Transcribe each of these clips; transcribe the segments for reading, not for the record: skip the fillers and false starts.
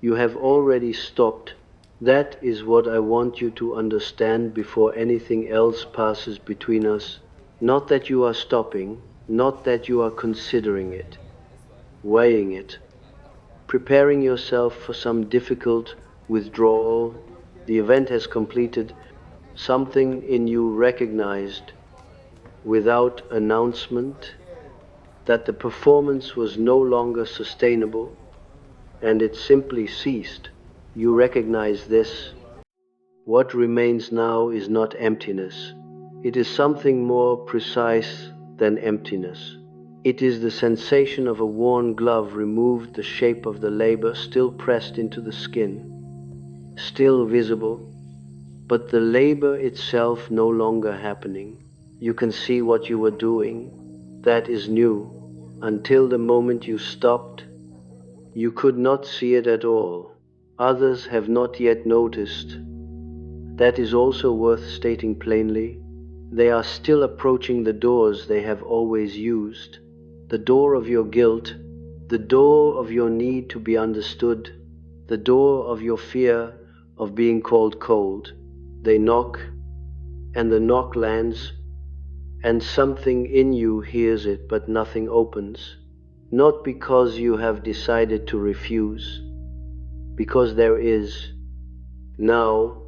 You have already stopped. That is what I want you to understand before anything else passes between us. Not that you are stopping, not that you are considering it, weighing it, preparing yourself for some difficult withdrawal. The event has completed. Something in you recognized without announcement that the performance was no longer sustainable and it simply ceased. You recognize this. What remains now is not emptiness. It is something more precise than emptiness. It is the sensation of a worn glove removed, the shape of the labor still pressed into the skin, still visible, but the labor itself no longer happening. You can see what you were doing. That is new. Until the moment you stopped, you could not see it at all. Others have not yet noticed. That is also worth stating plainly. They are still approaching the doors they have always used. The door of your guilt, the door of your need to be understood, the door of your fear of being called cold. They knock, and the knock lands, and something in you hears it, but nothing opens. Not because you have decided to refuse, because there is now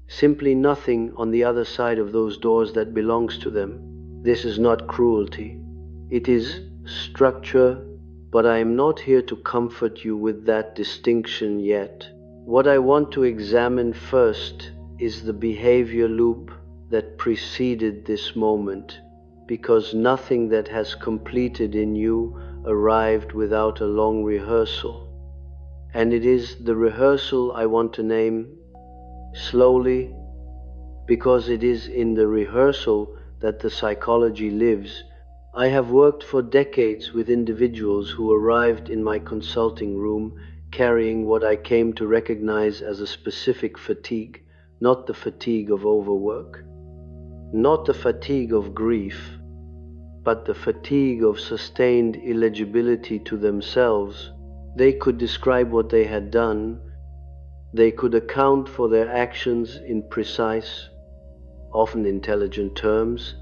simply nothing on the other side of those doors that belongs to them. This is not cruelty. It is structure, but I am not here to comfort you with that distinction yet. What I want to examine first is the behavior loop that preceded this moment, because nothing that has completed in you arrived without a long rehearsal. And it is the rehearsal I want to name slowly, because it is in the rehearsal that the psychology lives. I have worked for decades with individuals who arrived in my consulting room carrying what I came to recognize as a specific fatigue, not the fatigue of overwork, not the fatigue of grief, but the fatigue of sustained illegibility to themselves. They could describe what they had done. They could account for their actions in precise, often intelligent terms.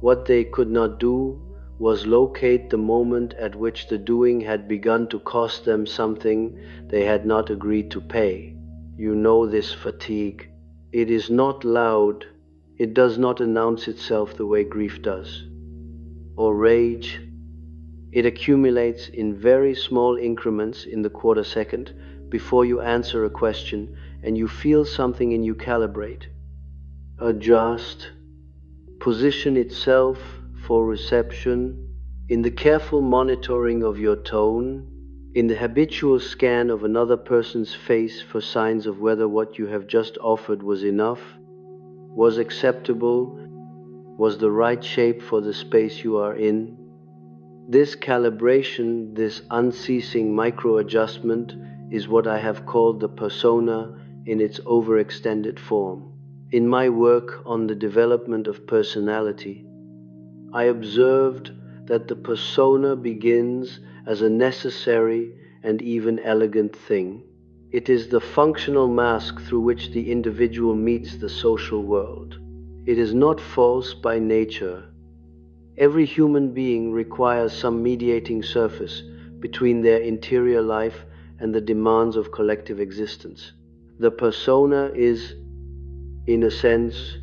What they could not do was locate the moment at which the doing had begun to cost them something they had not agreed to pay. You know this fatigue. It is not loud. It does not announce itself the way grief does, or rage. It accumulates in very small increments in the quarter second before you answer a question, and you feel something in you calibrate, adjust, position itself for reception, in the careful monitoring of your tone, in the habitual scan of another person's face for signs of whether what you have just offered was enough, was acceptable, was the right shape for the space you are in. This calibration, this unceasing micro-adjustment is what I have called the persona in its overextended form. In my work on the development of personality, I observed that the persona begins as a necessary and even elegant thing. It is the functional mask through which the individual meets the social world. It is not false by nature. Every human being requires some mediating surface between their interior life and the demands of collective existence. The persona is, in a sense,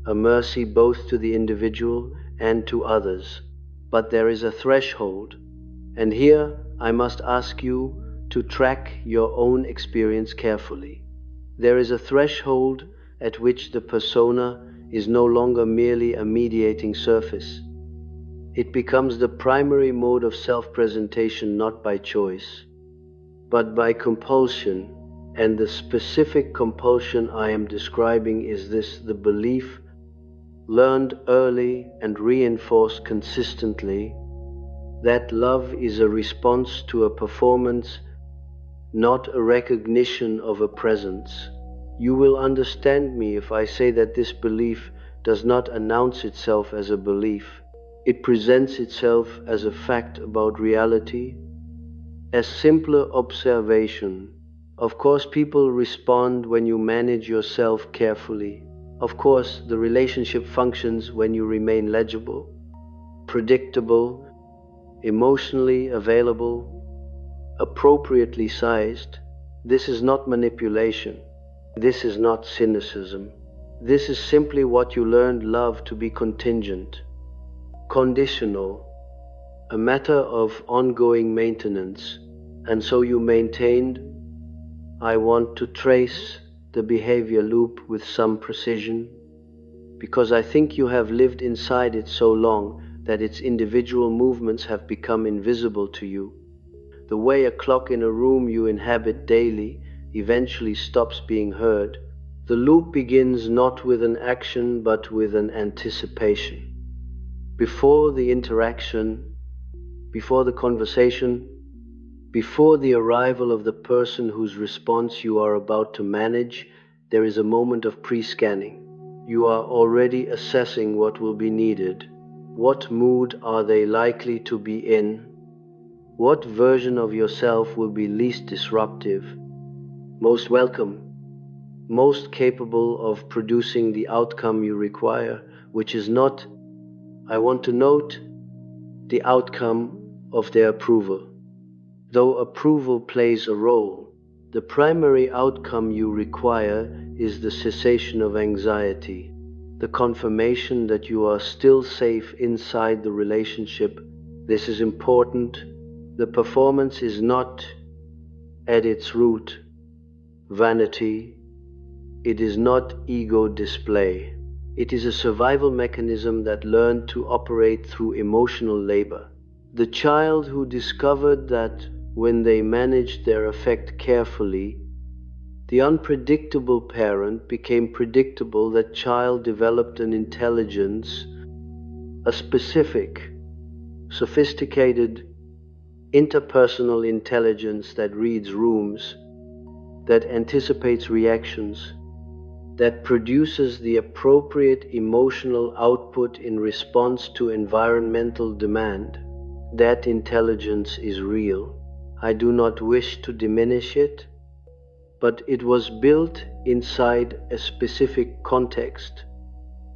a mercy both to the individual and to others. But there is a threshold, and here I must ask you to track your own experience carefully. There is a threshold at which the persona is no longer merely a mediating surface. It becomes the primary mode of self-presentation, not by choice, but by compulsion. And the specific compulsion I am describing is this: the belief, learned early and reinforced consistently, that love is a response to a performance, not a recognition of a presence. You will understand me if I say that this belief does not announce itself as a belief. It presents itself as a fact about reality, as simpler observation. Of course, people respond when you manage yourself carefully. Of course, the relationship functions when you remain legible, predictable, emotionally available, appropriately sized. This is not manipulation. This is not cynicism. This is simply what you learned love to be: contingent, conditional, a matter of ongoing maintenance. And so you maintained, I want to trace the behavior loop with some precision, because I think you have lived inside it so long that its individual movements have become invisible to you. The way a clock in a room you inhabit daily eventually stops being heard. The loop begins not with an action but with an anticipation. Before the interaction, before the conversation, before the arrival of the person whose response you are about to manage, there is a moment of pre-scanning. You are already assessing what will be needed. What mood are they likely to be in? What version of yourself will be least disruptive, most welcome, most capable of producing the outcome you require, which is not, I want to note, the outcome of their approval. Though approval plays a role, the primary outcome you require is the cessation of anxiety, the confirmation that you are still safe inside the relationship. This is important. The performance is not, at its root, vanity. It is not ego display. It is a survival mechanism that learned to operate through emotional labor. The child who discovered that when they managed their affect carefully, the unpredictable parent became predictable. That child developed an intelligence, a specific, sophisticated, interpersonal intelligence that reads rooms, that anticipates reactions, that produces the appropriate emotional output in response to environmental demand. That intelligence is real. I do not wish to diminish it, but it was built inside a specific context,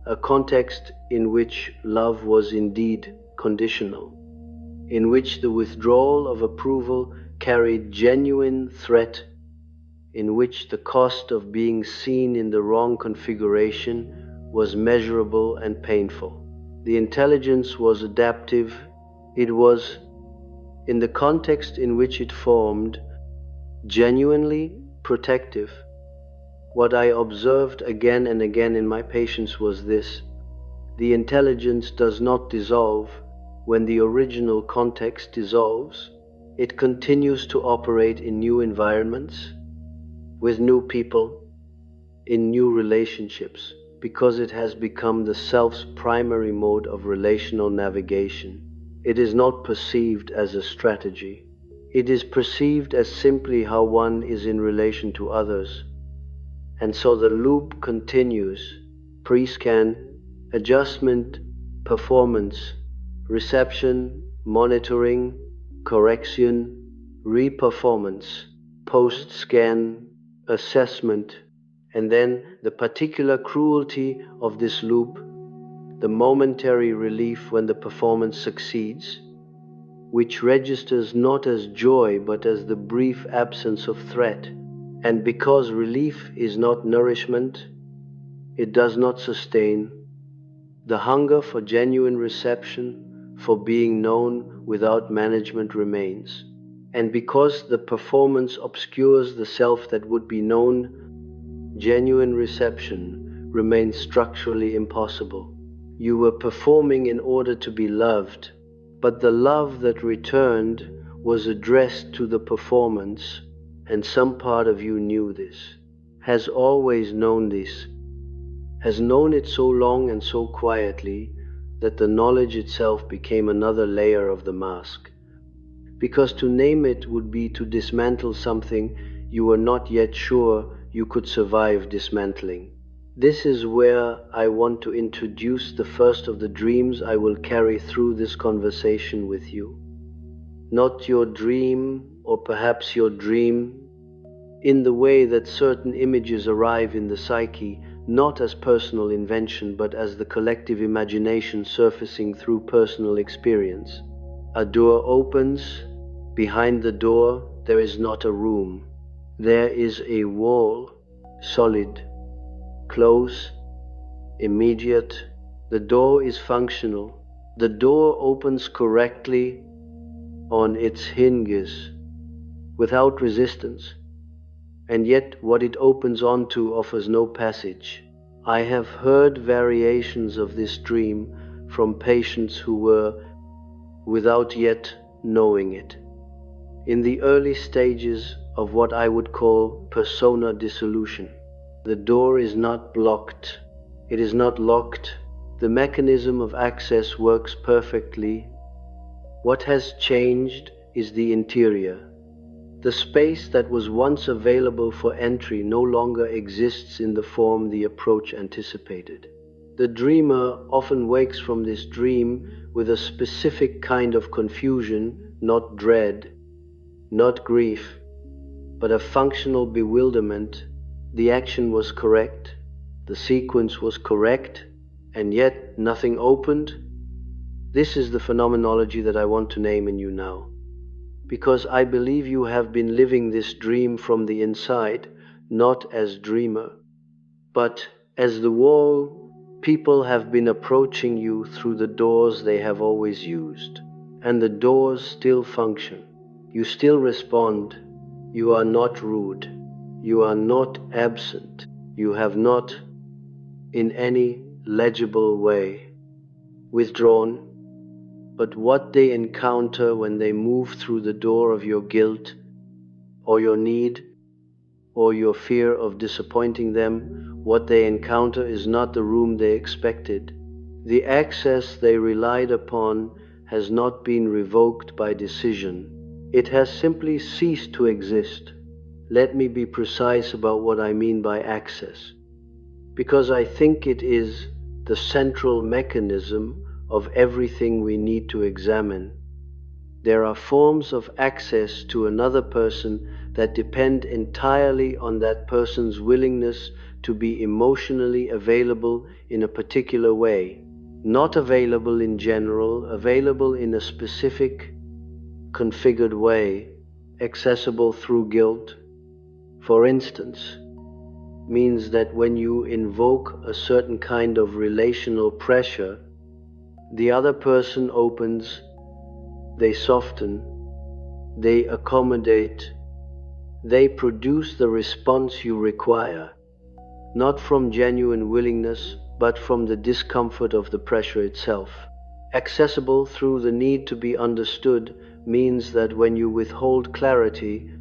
a context in which love was indeed conditional, in which the withdrawal of approval carried genuine threat, in which the cost of being seen in the wrong configuration was measurable and painful. The intelligence was adaptive. It was, in the context in which it formed, genuinely protective. What I observed again and again in my patients was this: the intelligence does not dissolve when the original context dissolves. It continues to operate in new environments, with new people, in new relationships, because it has become the self's primary mode of relational navigation. It is not perceived as a strategy. It is perceived as simply how one is in relation to others. And so the loop continues: pre-scan, adjustment, performance, reception, monitoring, correction, re-performance, post-scan, assessment, and then the particular cruelty of this loop, the momentary relief when the performance succeeds, which registers not as joy but as the brief absence of threat. And because relief is not nourishment, it does not sustain. The hunger for genuine reception, for being known without management remains. And because the performance obscures the self that would be known, genuine reception remains structurally impossible. You were performing in order to be loved, but the love that returned was addressed to the performance, and some part of you knew this, has always known this, has known it so long and so quietly that the knowledge itself became another layer of the mask. Because to name it would be to dismantle something you were not yet sure you could survive dismantling. This is where I want to introduce the first of the dreams I will carry through this conversation with you. Not your dream, or perhaps your dream, in the way that certain images arrive in the psyche, not as personal invention, but as the collective imagination surfacing through personal experience. A door opens. Behind the door, there is not a room. There is a wall, solid, close, immediate. The door is functional. The door opens correctly on its hinges, without resistance. And yet what it opens onto offers no passage. I have heard variations of this dream from patients who were without yet knowing it. In the early stages of what I would call persona dissolution, the door is not blocked. It is not locked. The mechanism of access works perfectly. What has changed is the interior. The space that was once available for entry no longer exists in the form the approach anticipated. The dreamer often wakes from this dream with a specific kind of confusion, not dread, not grief, but a functional bewilderment. The action was correct, the sequence was correct, and yet nothing opened. This is the phenomenology that I want to name in you now, because I believe you have been living this dream from the inside, not as dreamer, but as the wall. People have been approaching you through the doors they have always used, and the doors still function. You still respond. You are not rude. You are not absent. You have not, in any legible way, withdrawn. But what they encounter when they move through the door of your guilt, or your need, or your fear of disappointing them, what they encounter is not the room they expected. The access they relied upon has not been revoked by decision. It has simply ceased to exist. Let me be precise about what I mean by access, because I think it is the central mechanism of everything we need to examine. There are forms of access to another person that depend entirely on that person's willingness to be emotionally available in a particular way, not available in general, available in a specific, configured way, accessible through guilt. For instance, means that when you invoke a certain kind of relational pressure, the other person opens, they soften, they accommodate, they produce the response you require, not from genuine willingness, but from the discomfort of the pressure itself. Accessible through the need to be understood means that when you withhold clarity,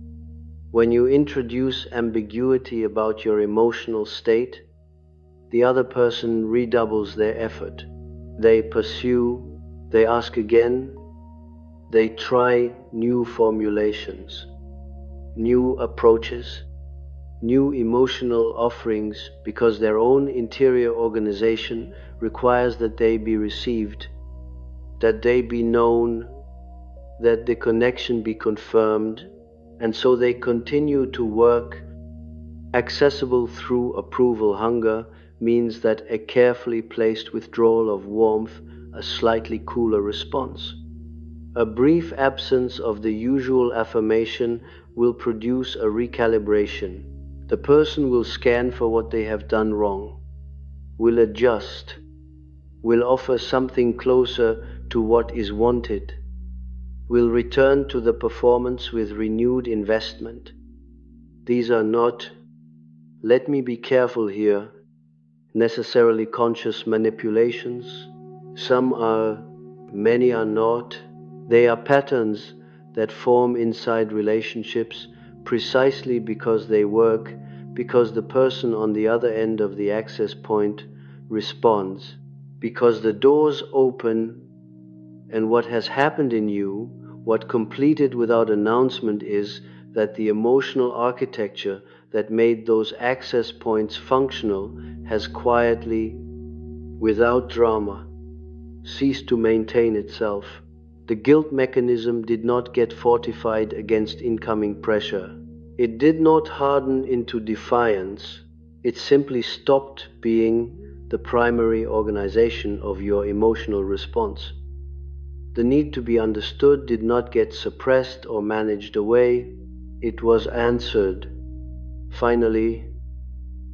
when you introduce ambiguity about your emotional state, the other person redoubles their effort. They pursue, they ask again, they try new formulations, new approaches, new emotional offerings, because their own interior organization requires that they be received, that they be known, that the connection be confirmed, and so they continue to work. Accessible through approval hunger means that a carefully placed withdrawal of warmth, a slightly cooler response. A brief absence of the usual affirmation will produce a recalibration. The person will scan for what they have done wrong, will adjust, will offer something closer to what is wanted, will return to the performance with renewed investment. These are not, let me be careful here, necessarily conscious manipulations. Some are, many are not. They are patterns that form inside relationships precisely because they work, because the person on the other end of the access point responds, because the doors open, and what has happened in you, what completed without announcement, is that the emotional architecture that made those access points functional has quietly, without drama, ceased to maintain itself. The guilt mechanism did not get fortified against incoming pressure. It did not harden into defiance, it simply stopped being the primary organization of your emotional response. The need to be understood did not get suppressed or managed away, it was answered, finally,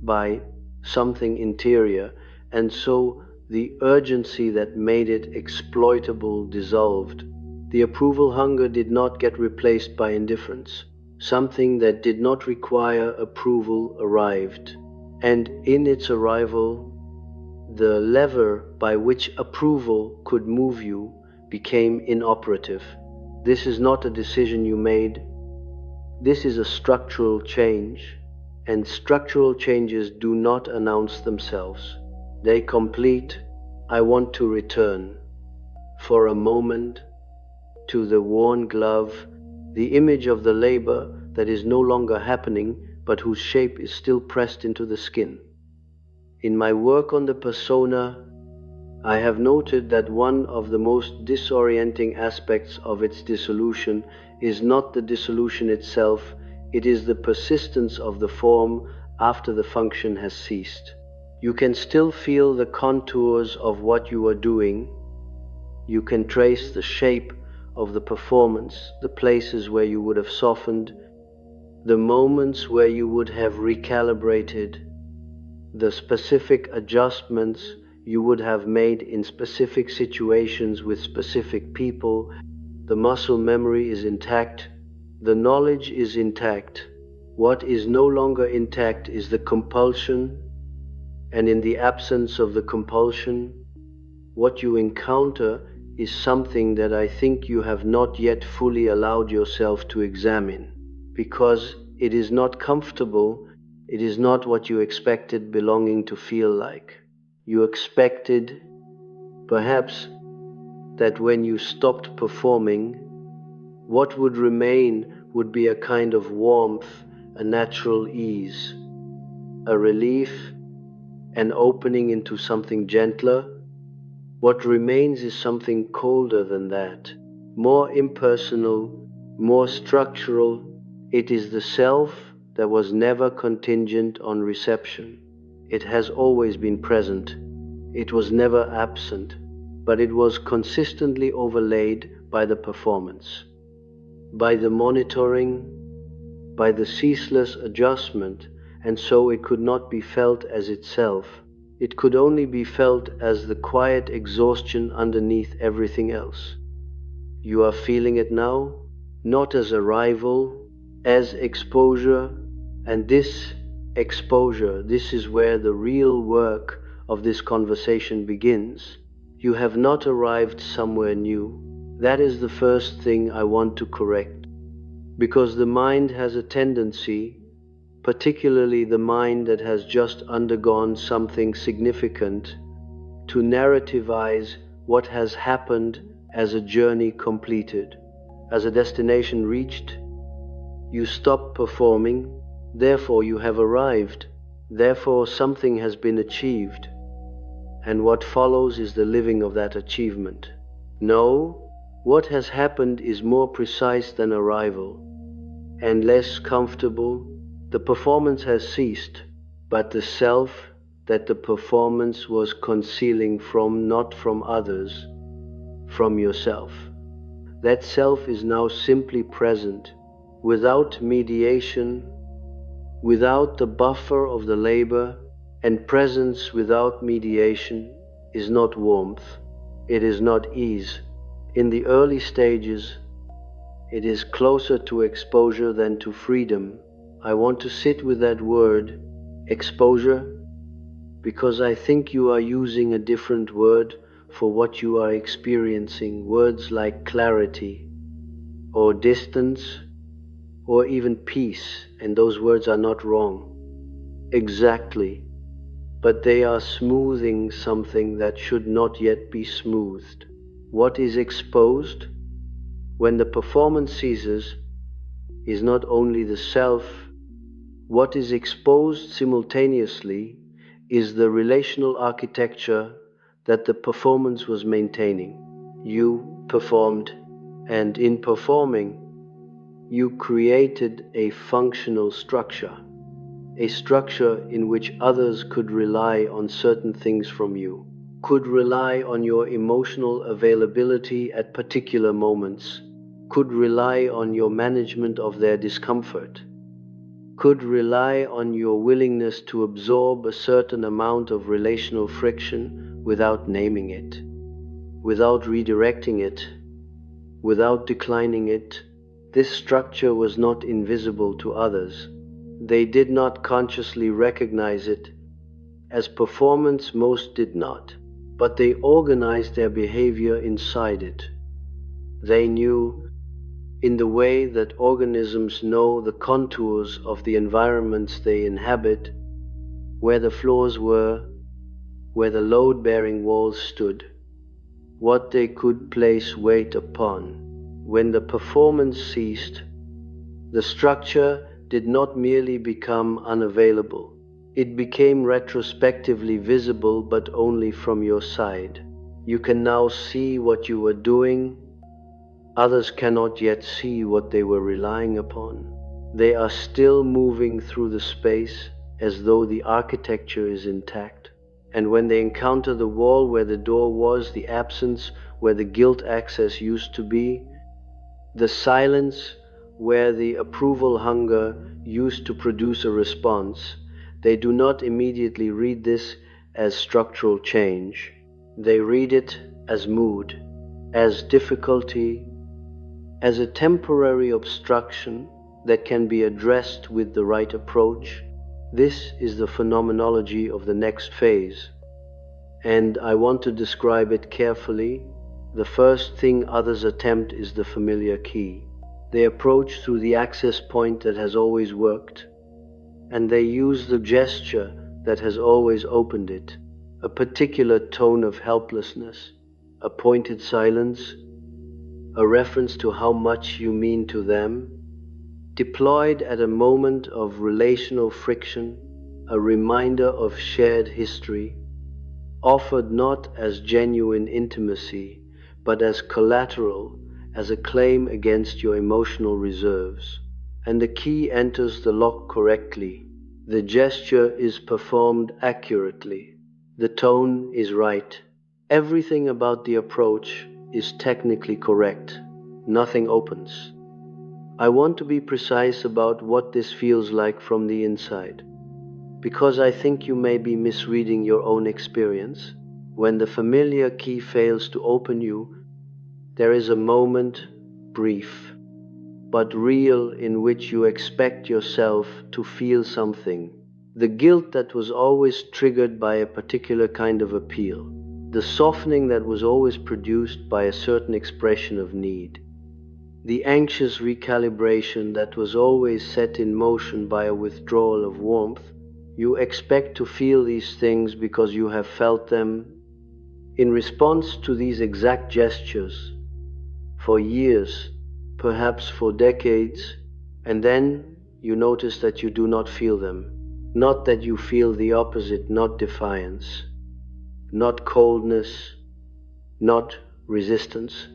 by something interior, and so the urgency that made it exploitable dissolved. The approval hunger did not get replaced by indifference. Something that did not require approval arrived, and in its arrival, the lever by which approval could move you became inoperative. This is not a decision you made, this is a structural change, and structural changes do not announce themselves. They complete, I want to return, for a moment, to the worn glove, the image of the labor that is no longer happening, but whose shape is still pressed into the skin. In my work on the persona, I have noted that one of the most disorienting aspects of its dissolution is not the dissolution itself, it is the persistence of the form after the function has ceased. You can still feel the contours of what you are doing. You can trace the shape of the performance, the places where you would have softened, the moments where you would have recalibrated, the specific adjustments you would have made in specific situations with specific people. The muscle memory is intact, the knowledge is intact. What is no longer intact is the compulsion, and in the absence of the compulsion, what you encounter is something that I think you have not yet fully allowed yourself to examine, because it is not comfortable. It is not what you expected belonging to feel like. You expected, perhaps, that when you stopped performing, what would remain would be a kind of warmth, a natural ease, a relief, an opening into something gentler. What remains is something colder than that, more impersonal, more structural. It is the self that was never contingent on reception. It has always been present. It was never absent, but it was consistently overlaid by the performance, by the monitoring, by the ceaseless adjustment, and so it could not be felt as itself. It could only be felt as the quiet exhaustion underneath everything else. You are feeling it now, not as arrival, as exposure, and this exposure, this is where the real work of this conversation begins. You have not arrived somewhere new. That is the first thing I want to correct, because the mind has a tendency, particularly the mind that has just undergone something significant, to narrativize what has happened as a journey completed, as a destination reached. You stop performing, therefore you have arrived, therefore something has been achieved, and what follows is the living of that achievement. No, what has happened is more precise than arrival, and less comfortable. The performance has ceased, but the self that the performance was concealing from, not from others, from yourself. That self is now simply present, without mediation, without the buffer of the labor, and presence without mediation is not warmth, it is not ease. In the early stages, it is closer to exposure than to freedom. I want to sit with that word, exposure, because I think you are using a different word for what you are experiencing. Words like clarity, or distance, or even peace, and those words are not wrong. Exactly. But they are smoothing something that should not yet be smoothed. What is exposed when the performance ceases is not only the self. What is exposed simultaneously is the relational architecture that the performance was maintaining. You performed, and in performing, You created a functional structure, a structure in which others could rely on certain things from you, could rely on your emotional availability at particular moments, could rely on your management of their discomfort, could rely on your willingness to absorb a certain amount of relational friction without naming it, without redirecting it, without declining it. This structure was not invisible to others. They did not consciously recognize it, as performance most did not, but they organized their behavior inside it. They knew, in the way that organisms know the contours of the environments they inhabit, where the floors were, where the load-bearing walls stood, what they could place weight upon. When the performance ceased, the structure did not merely become unavailable. It became retrospectively visible, but only from your side. You can now see what you were doing. Others cannot yet see what they were relying upon. They are still moving through the space as though the architecture is intact. And when they encounter the wall where the door was, the absence where the guilt access used to be, the silence where the approval hunger used to produce a response, they do not immediately read this as structural change. They read it as mood, as difficulty, as a temporary obstruction that can be addressed with the right approach. This is the phenomenology of the next phase, and I want to describe it carefully. The first thing others attempt is the familiar key. They approach through the access point that has always worked, and they use the gesture that has always opened it, a particular tone of helplessness, a pointed silence, a reference to how much you mean to them, deployed at a moment of relational friction, a reminder of shared history, offered not as genuine intimacy, but as collateral, as a claim against your emotional reserves. And the key enters the lock correctly. The gesture is performed accurately. The tone is right. Everything about the approach is technically correct. Nothing opens. I want to be precise about what this feels like from the inside, because I think you may be misreading your own experience. When the familiar key fails to open you, there is a moment, brief, but real, in which you expect yourself to feel something. The guilt that was always triggered by a particular kind of appeal. The softening that was always produced by a certain expression of need. The anxious recalibration that was always set in motion by a withdrawal of warmth. You expect to feel these things because you have felt them in response to these exact gestures for years, perhaps for decades, and then you notice that you do not feel them. Not that you feel the opposite, not defiance, not coldness, not resistance.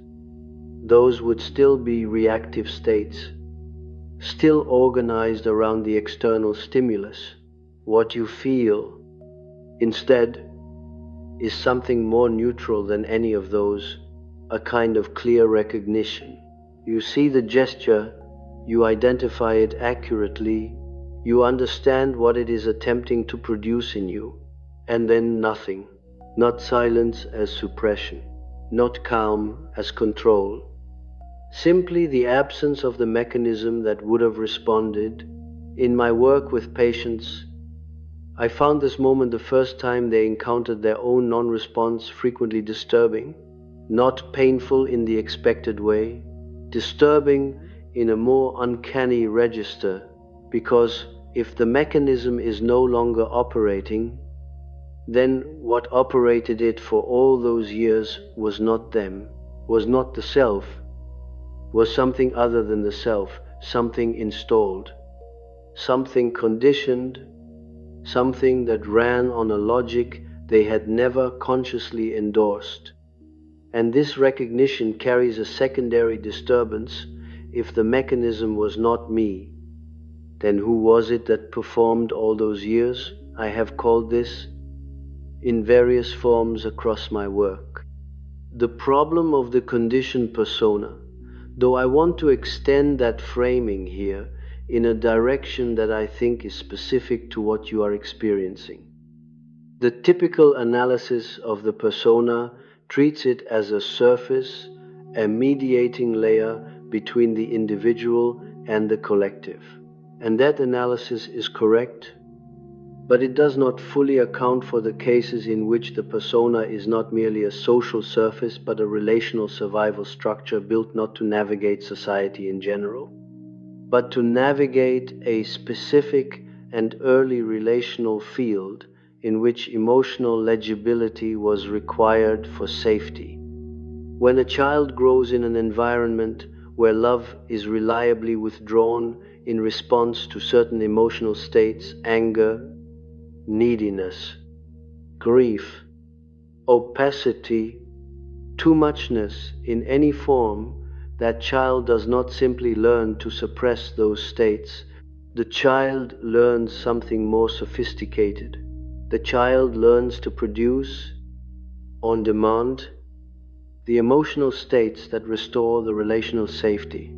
Those would still be reactive states, still organized around the external stimulus. What you feel, instead, is something more neutral than any of those, a kind of clear recognition. You see the gesture, you identify it accurately, you understand what it is attempting to produce in you, and then nothing. Not silence as suppression, not calm as control. Simply the absence of the mechanism that would have responded. In my work with patients, I found this moment the first time they encountered their own non-response frequently disturbing, not painful in the expected way, disturbing in a more uncanny register, because if the mechanism is no longer operating, then what operated it for all those years was not them, was not the self, was something other than the self, something installed, something conditioned, something that ran on a logic they had never consciously endorsed. And this recognition carries a secondary disturbance if the mechanism was not me, then who was it that performed all those years? I have called this in various forms across my work. The problem of the conditioned persona, though I want to extend that framing here in a direction that I think is specific to what you are experiencing. The typical analysis of the persona treats it as a surface, a mediating layer between the individual and the collective. And that analysis is correct, but it does not fully account for the cases in which the persona is not merely a social surface but a relational survival structure built not to navigate society in general, but to navigate a specific and early relational field in which emotional legibility was required for safety. When a child grows in an environment where love is reliably withdrawn in response to certain emotional states, anger, neediness, grief, opacity, too muchness in any form, that child does not simply learn to suppress those states. The child learns something more sophisticated. The child learns to produce, on demand, the emotional states that restore the relational safety.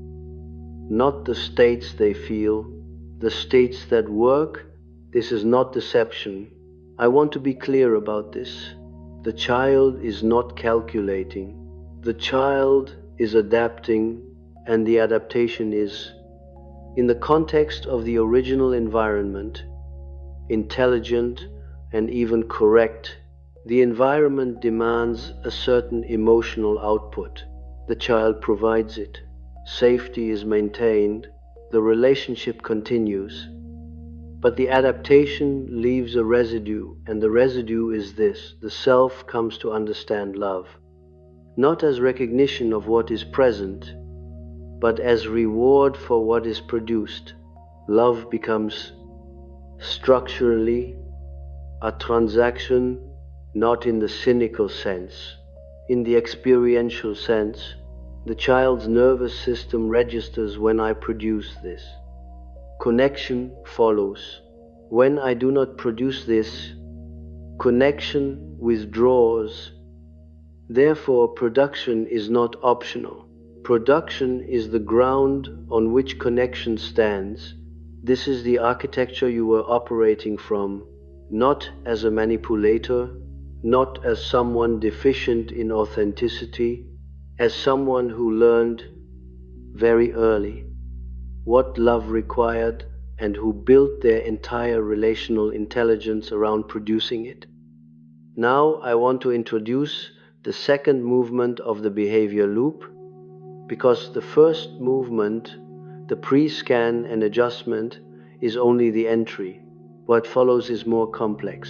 Not the states they feel, the states that work. This is not deception. I want to be clear about this. The child is not calculating. The child is adapting, and the adaptation is, in the context of the original environment, intelligent and even correct. The environment demands a certain emotional output. The child provides it. Safety is maintained. The relationship continues. But the adaptation leaves a residue, and the residue is this: the self comes to understand love, not as recognition of what is present, but as reward for what is produced. Love becomes structurally a transaction, not in the cynical sense. In the experiential sense, the child's nervous system registers when I produce this. Connection follows. When I do not produce this, connection withdraws. Therefore, production is not optional. Production is the ground on which connection stands. This is the architecture you were operating from, not as a manipulator, not as someone deficient in authenticity, as someone who learned very early what love required and who built their entire relational intelligence around producing it. Now I want to introduce the second movement of the behavior loop, because the first movement, the pre-scan and adjustment, is only the entry. What follows is more complex,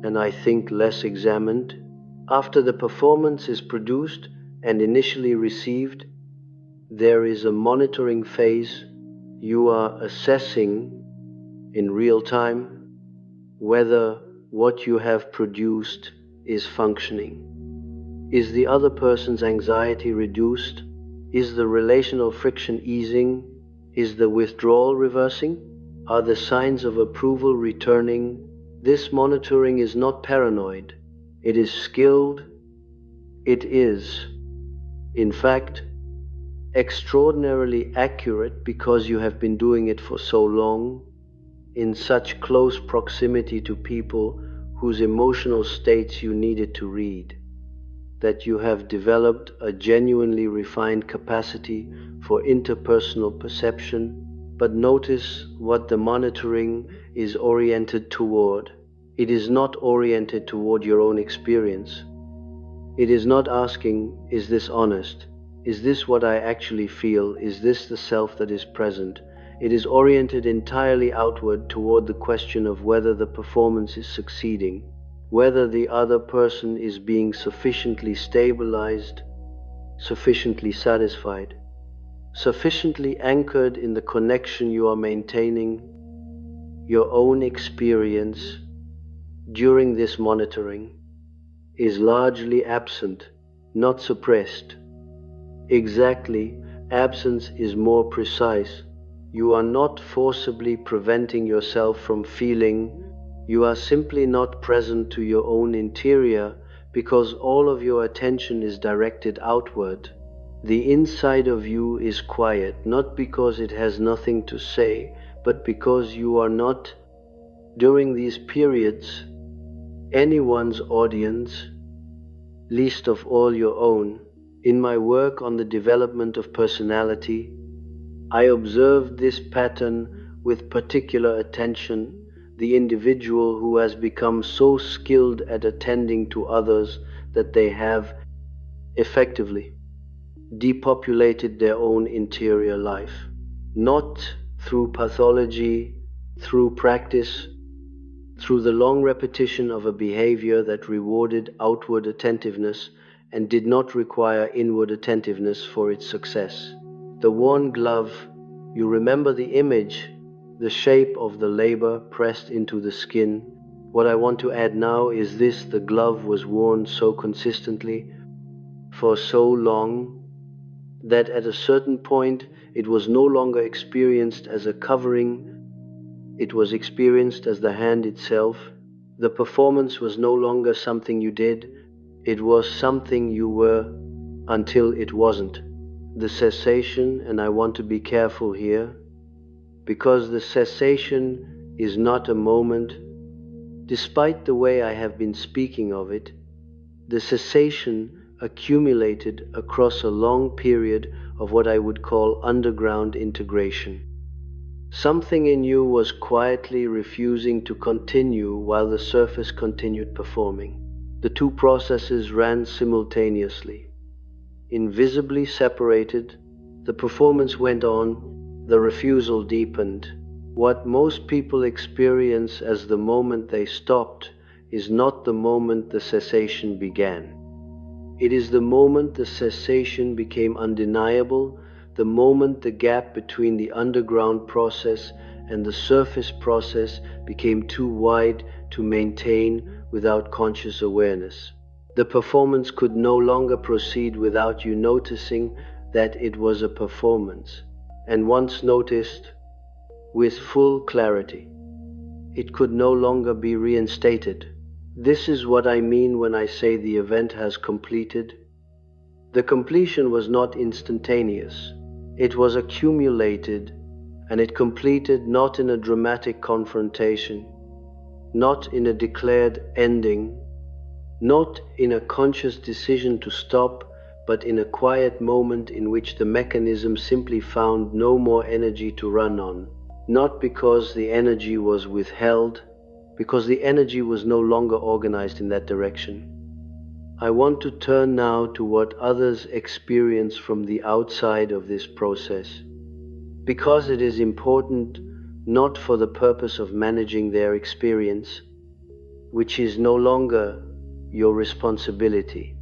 and I think less examined. After the performance is produced and initially received, there is a monitoring phase. You are assessing in real time whether what you have produced is functioning. Is the other person's anxiety reduced? Is the relational friction easing? Is the withdrawal reversing? Are the signs of approval returning? This monitoring is not paranoid. It is skilled. It is, in fact, extraordinarily accurate because you have been doing it for so long, in such close proximity to people whose emotional states you needed to read, that you have developed a genuinely refined capacity for interpersonal perception. But notice what the monitoring is oriented toward. It is not oriented toward your own experience. It is not asking, is this honest? Is this what I actually feel? Is this the self that is present? It is oriented entirely outward toward the question of whether the performance is succeeding, whether the other person is being sufficiently stabilized, sufficiently satisfied, sufficiently anchored in the connection you are maintaining. Your own experience during this monitoring is largely absent, not suppressed. Exactly absence is more precise. You are not forcibly preventing yourself from feeling, you are simply not present to your own interior because all of your attention is directed outward. The inside of you is quiet, not because it has nothing to say, but because you are not, during these periods, anyone's audience, least of all your own. In my work on the development of personality, I observed this pattern with particular attention. The individual who has become so skilled at attending to others that they have effectively depopulated their own interior life, not through pathology, through practice, through the long repetition of a behavior that rewarded outward attentiveness and did not require inward attentiveness for its success. The worn glove, you remember the image, the shape of the labor pressed into the skin. What I want to add now is this: the glove was worn so consistently for so long that at a certain point it was no longer experienced as a covering, it was experienced as the hand itself. The performance was no longer something you did, it was something you were until it wasn't. The cessation, and I want to be careful here, because the cessation is not a moment, despite the way I have been speaking of it. The cessation accumulated across a long period of what I would call underground integration. Something in you was quietly refusing to continue while the surface continued performing. The two processes ran simultaneously. Invisibly separated, the performance went on, the refusal deepened. What most people experience as the moment they stopped is not the moment the cessation began. It is the moment the cessation became undeniable, the moment the gap between the underground process and the surface process became too wide to maintain without conscious awareness. The performance could no longer proceed without you noticing that it was a performance, and once noticed, with full clarity, it could no longer be reinstated. This is what I mean when I say the event has completed. The completion was not instantaneous. It was accumulated, and it completed not in a dramatic confrontation, not in a declared ending, not in a conscious decision to stop, but in a quiet moment in which the mechanism simply found no more energy to run on. Not because the energy was withheld, because the energy was no longer organized in that direction. I want to turn now to what others experience from the outside of this process, because it is important not for the purpose of managing their experience, which is no longer your responsibility,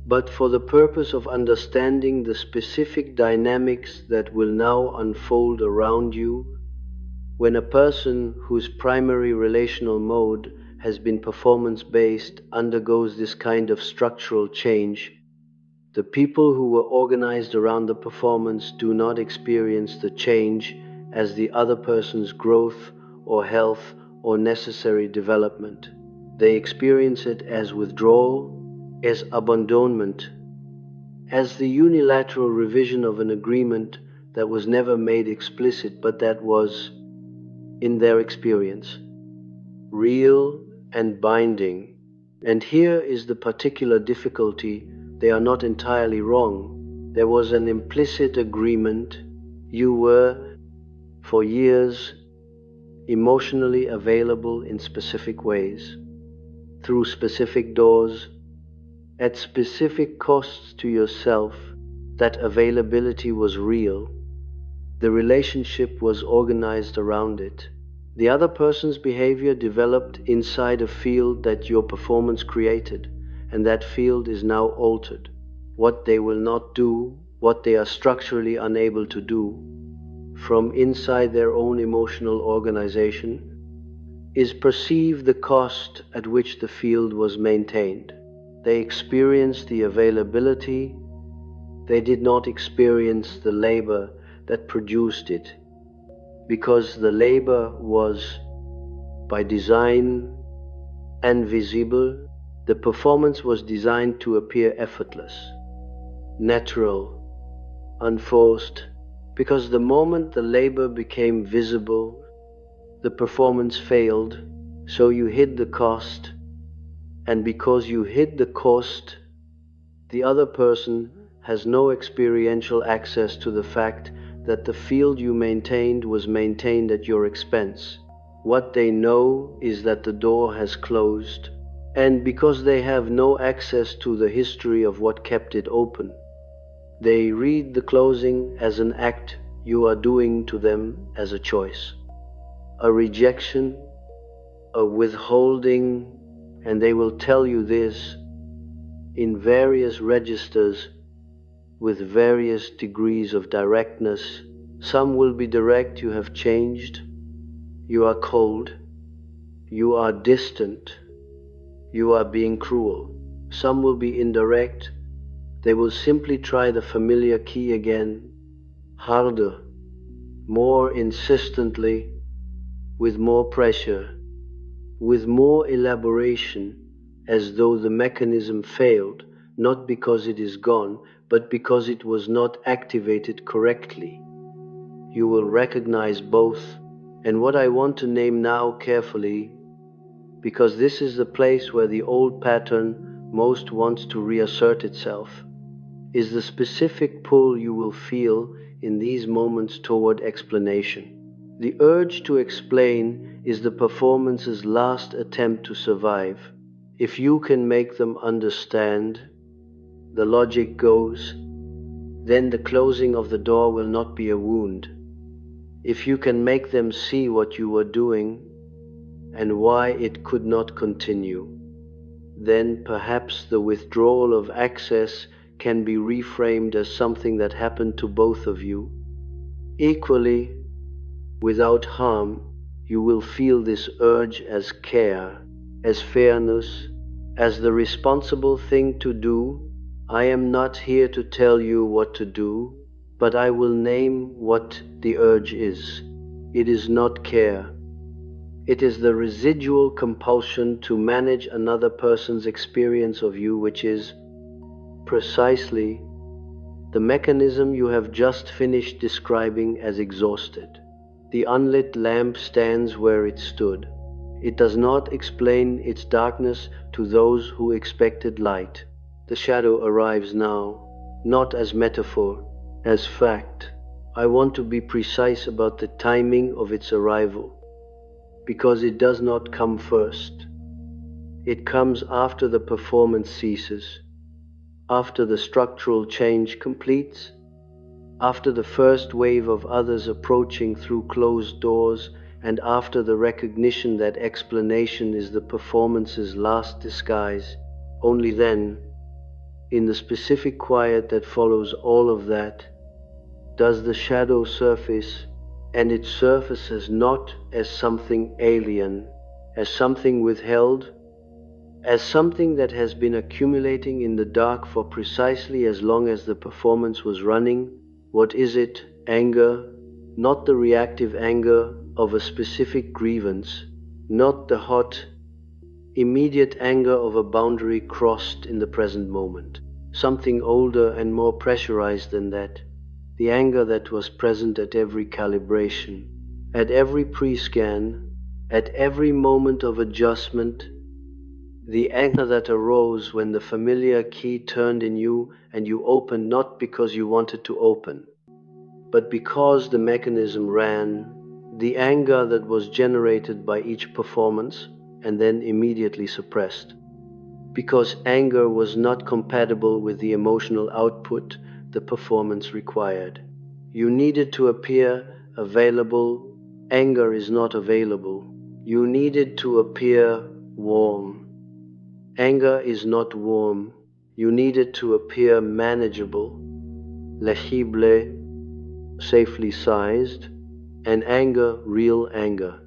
but for the purpose of understanding the specific dynamics that will now unfold around you when a person whose primary relational mode has been performance-based undergoes this kind of structural change. The people who were organized around the performance do not experience the change as the other person's growth or health or necessary development. They experience it as withdrawal, as abandonment, as the unilateral revision of an agreement that was never made explicit but that was, in their experience, real and binding. And here is the particular difficulty: they are not entirely wrong. There was an implicit agreement. You were, for years, emotionally available in specific ways, through specific doors, at specific costs to yourself. That availability was real. The relationship was organized around it. The other person's behavior developed inside a field that your performance created, and that field is now altered. What they will not do, what they are structurally unable to do, from inside their own emotional organization, is perceive the cost at which the field was maintained. They experience the availability They did not experience the labor that produced it, because the labor was, by design, invisible. The performance was designed to appear effortless, natural, unforced, because the moment the labor became visible, the performance failed, so you hid the cost, and because you hid the cost, the other person has no experiential access to the fact that the field you maintained was maintained at your expense. What they know is that the door has closed, and because they have no access to the history of what kept it open, they read the closing as an act you are doing to them as a choice, a rejection, a withholding, and they will tell you this in various registers with various degrees of directness. Some will be direct: you have changed, you are cold, you are distant, you are being cruel. Some will be indirect: they will simply try the familiar key again, harder, more insistently, with more pressure, with more elaboration, as though the mechanism failed, not because it is gone, but because it was not activated correctly. You will recognize both, and what I want to name now carefully, because this is the place where the old pattern most wants to reassert itself, is the specific pull you will feel in these moments toward explanation. The urge to explain is the performance's last attempt to survive. If you can make them understand, the logic goes, then the closing of the door will not be a wound. If you can make them see what you were doing and why it could not continue, then perhaps the withdrawal of access can be reframed as something that happened to both of you. Equally, without harm, you will feel this urge as care, as fairness, as the responsible thing to do. I am not here to tell you what to do, but I will name what the urge is. It is not care. It is the residual compulsion to manage another person's experience of you, which is precisely the mechanism you have just finished describing as exhausted. The unlit lamp stands where it stood. It does not explain its darkness to those who expected light. The shadow arrives now, not as metaphor, as fact. I want to be precise about the timing of its arrival, because it does not come first. It comes after the performance ceases, after the structural change completes, after the first wave of others approaching through closed doors, and after the recognition that explanation is the performance's last disguise. Only then, in the specific quiet that follows all of that, does the shadow surface, and it surfaces not as something alien, as something withheld, as something that has been accumulating in the dark for precisely as long as the performance was running. What is it? Anger, not the reactive anger of a specific grievance, not the hot, immediate anger of a boundary crossed in the present moment. Something older and more pressurized than that. The anger that was present at every calibration, at every pre-scan, at every moment of adjustment. The anger that arose when the familiar key turned in you and you opened not because you wanted to open, but because the mechanism ran. The anger that was generated by each performance and then immediately suppressed, because anger was not compatible with the emotional output the performance required. You needed to appear available. Anger is not available. You needed to appear warm. Anger is not warm. You needed to appear manageable, legible, safely sized, and anger, real anger.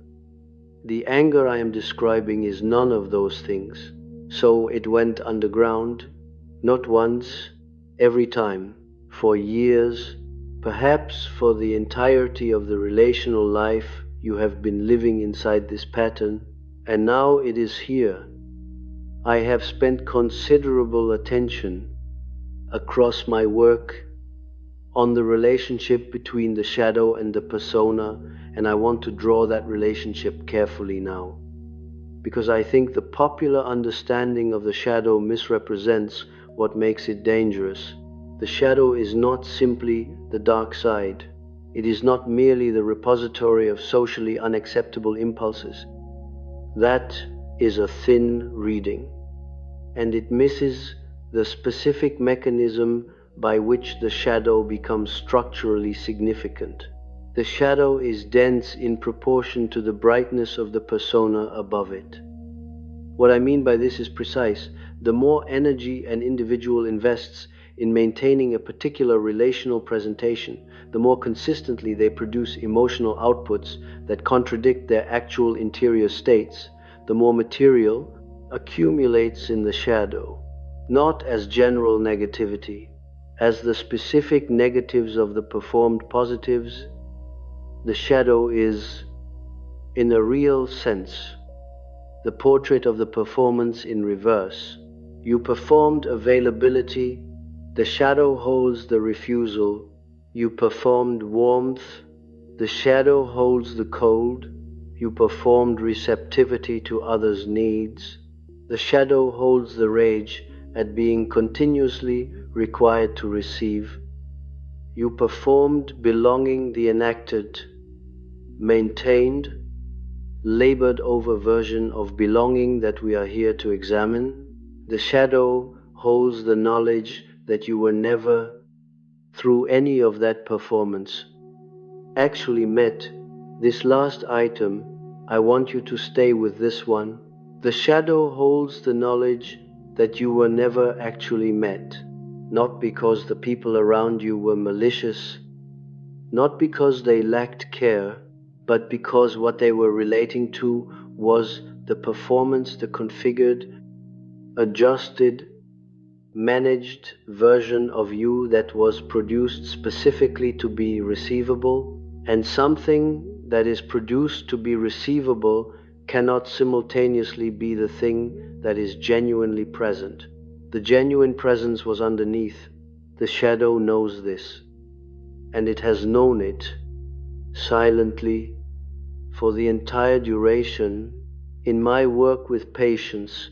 The anger I am describing is none of those things. So it went underground, not once, every time, For years, perhaps for the entirety of the relational life, you have been living inside this pattern, and now it is here. I have spent considerable attention across my work on the relationship between the shadow and the persona, and I want to draw that relationship carefully now, because I think the popular understanding of the shadow misrepresents what makes it dangerous. The shadow is not simply the dark side. It is not merely the repository of socially unacceptable impulses. That is a thin reading, and it misses the specific mechanism by which the shadow becomes structurally significant. The shadow is dense in proportion to the brightness of the persona above it. What I mean by this is precise. The more energy an individual invests in maintaining a particular relational presentation, the more consistently they produce emotional outputs that contradict their actual interior states, the more material accumulates in the shadow, not as general negativity, as the specific negatives of the performed positives. The shadow is, in a real sense, the portrait of the performance in reverse. You performed availability, the shadow holds the refusal. You performed warmth, the shadow holds the cold. You performed receptivity to others' needs, the shadow holds the rage at being continuously required to receive. You performed belonging, the enacted, maintained, labored over version of belonging that we are here to examine. The shadow holds the knowledge that you were never, through any of that performance, actually met. This last item, I want you to stay with this one. The shadow holds the knowledge that you were never actually met, not because the people around you were malicious, not because they lacked care, but because what they were relating to was the performance, the configured, adjusted, managed version of you that was produced specifically to be receivable, and something that is produced to be receivable cannot simultaneously be the thing that is genuinely present. The genuine presence was underneath. The shadow knows this, and it has known it silently for the entire duration. In my work with patients,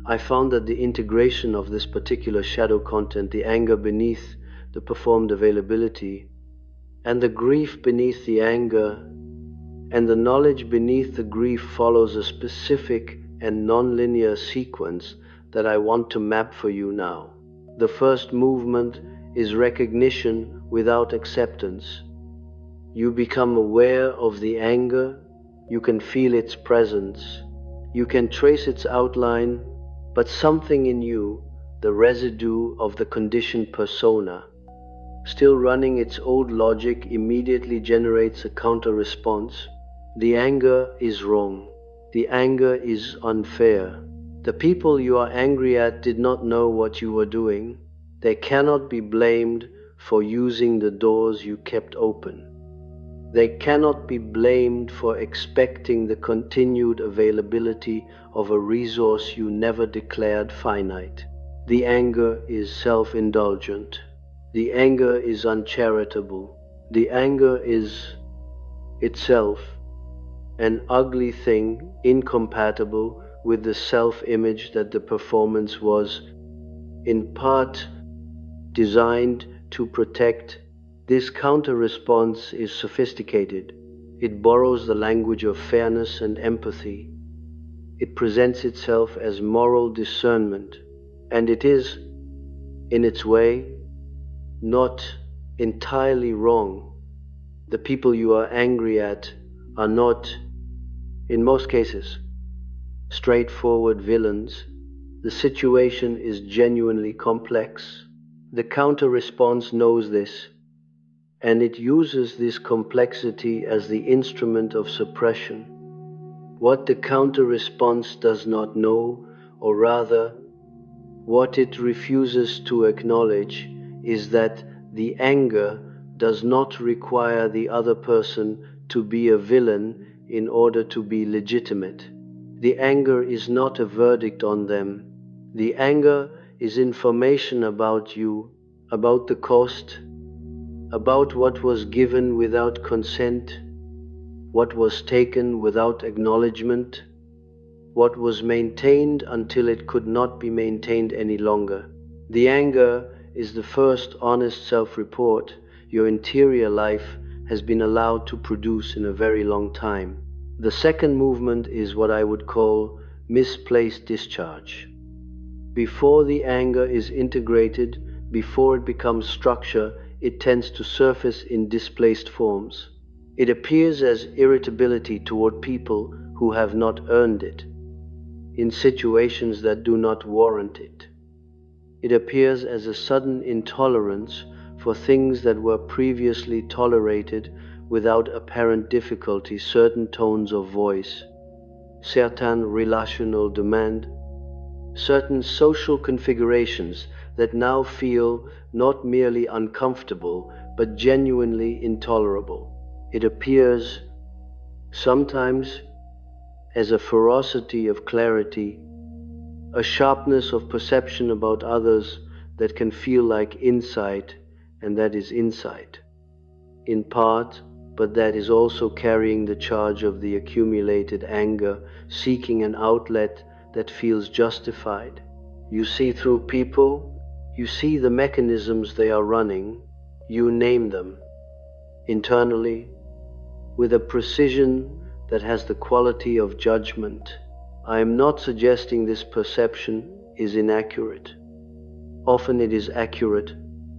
I found that the integration of this particular shadow content, the anger beneath the performed availability, and the grief beneath the anger, and the knowledge beneath the grief, follows a specific and non-linear sequence that I want to map for you now. The first movement is recognition without acceptance. You become aware of the anger, you can feel its presence, you can trace its outline, but something in you, the residue of the conditioned persona, still running its old logic, immediately generates a counter-response. The anger is wrong. The anger is unfair. The people you are angry at did not know what you were doing. They cannot be blamed for using the doors you kept open. They cannot be blamed for expecting the continued availability of a resource you never declared finite. The anger is self-indulgent. The anger is uncharitable. The anger is itself an ugly thing, incompatible with the self-image that the performance was, in part, designed to protect. This counter-response is sophisticated. It borrows the language of fairness and empathy. It presents itself as moral discernment, and it is, in its way, not entirely wrong. The people you are angry at are not, in most cases, straightforward villains. The situation is genuinely complex. The counter-response knows this, and it uses this complexity as the instrument of suppression. What the counter-response does not know, or rather, what it refuses to acknowledge, is that the anger does not require the other person to be a villain in order to be legitimate. The anger is not a verdict on them. The anger is information about you, about the cost, about what was given without consent, what was taken without acknowledgement, what was maintained until it could not be maintained any longer. The anger is the first honest self-report your interior life has been allowed to produce in a very long time. The second movement is what I would call misplaced discharge. Before the anger is integrated, before it becomes structure, it tends to surface in displaced forms. It appears as irritability toward people who have not earned it, in situations that do not warrant it. It appears as a sudden intolerance for things that were previously tolerated without apparent difficulty, certain tones of voice, certain relational demand, certain social configurations that now feel not merely uncomfortable but genuinely intolerable. It appears sometimes as a ferocity of clarity, a sharpness of perception about others that can feel like insight, and that is insight, in part, but that is also carrying the charge of the accumulated anger, seeking an outlet that feels justified. You see through people, you see the mechanisms they are running, you name them, internally, with a precision that has the quality of judgment. I am not suggesting this perception is inaccurate. Often it is accurate.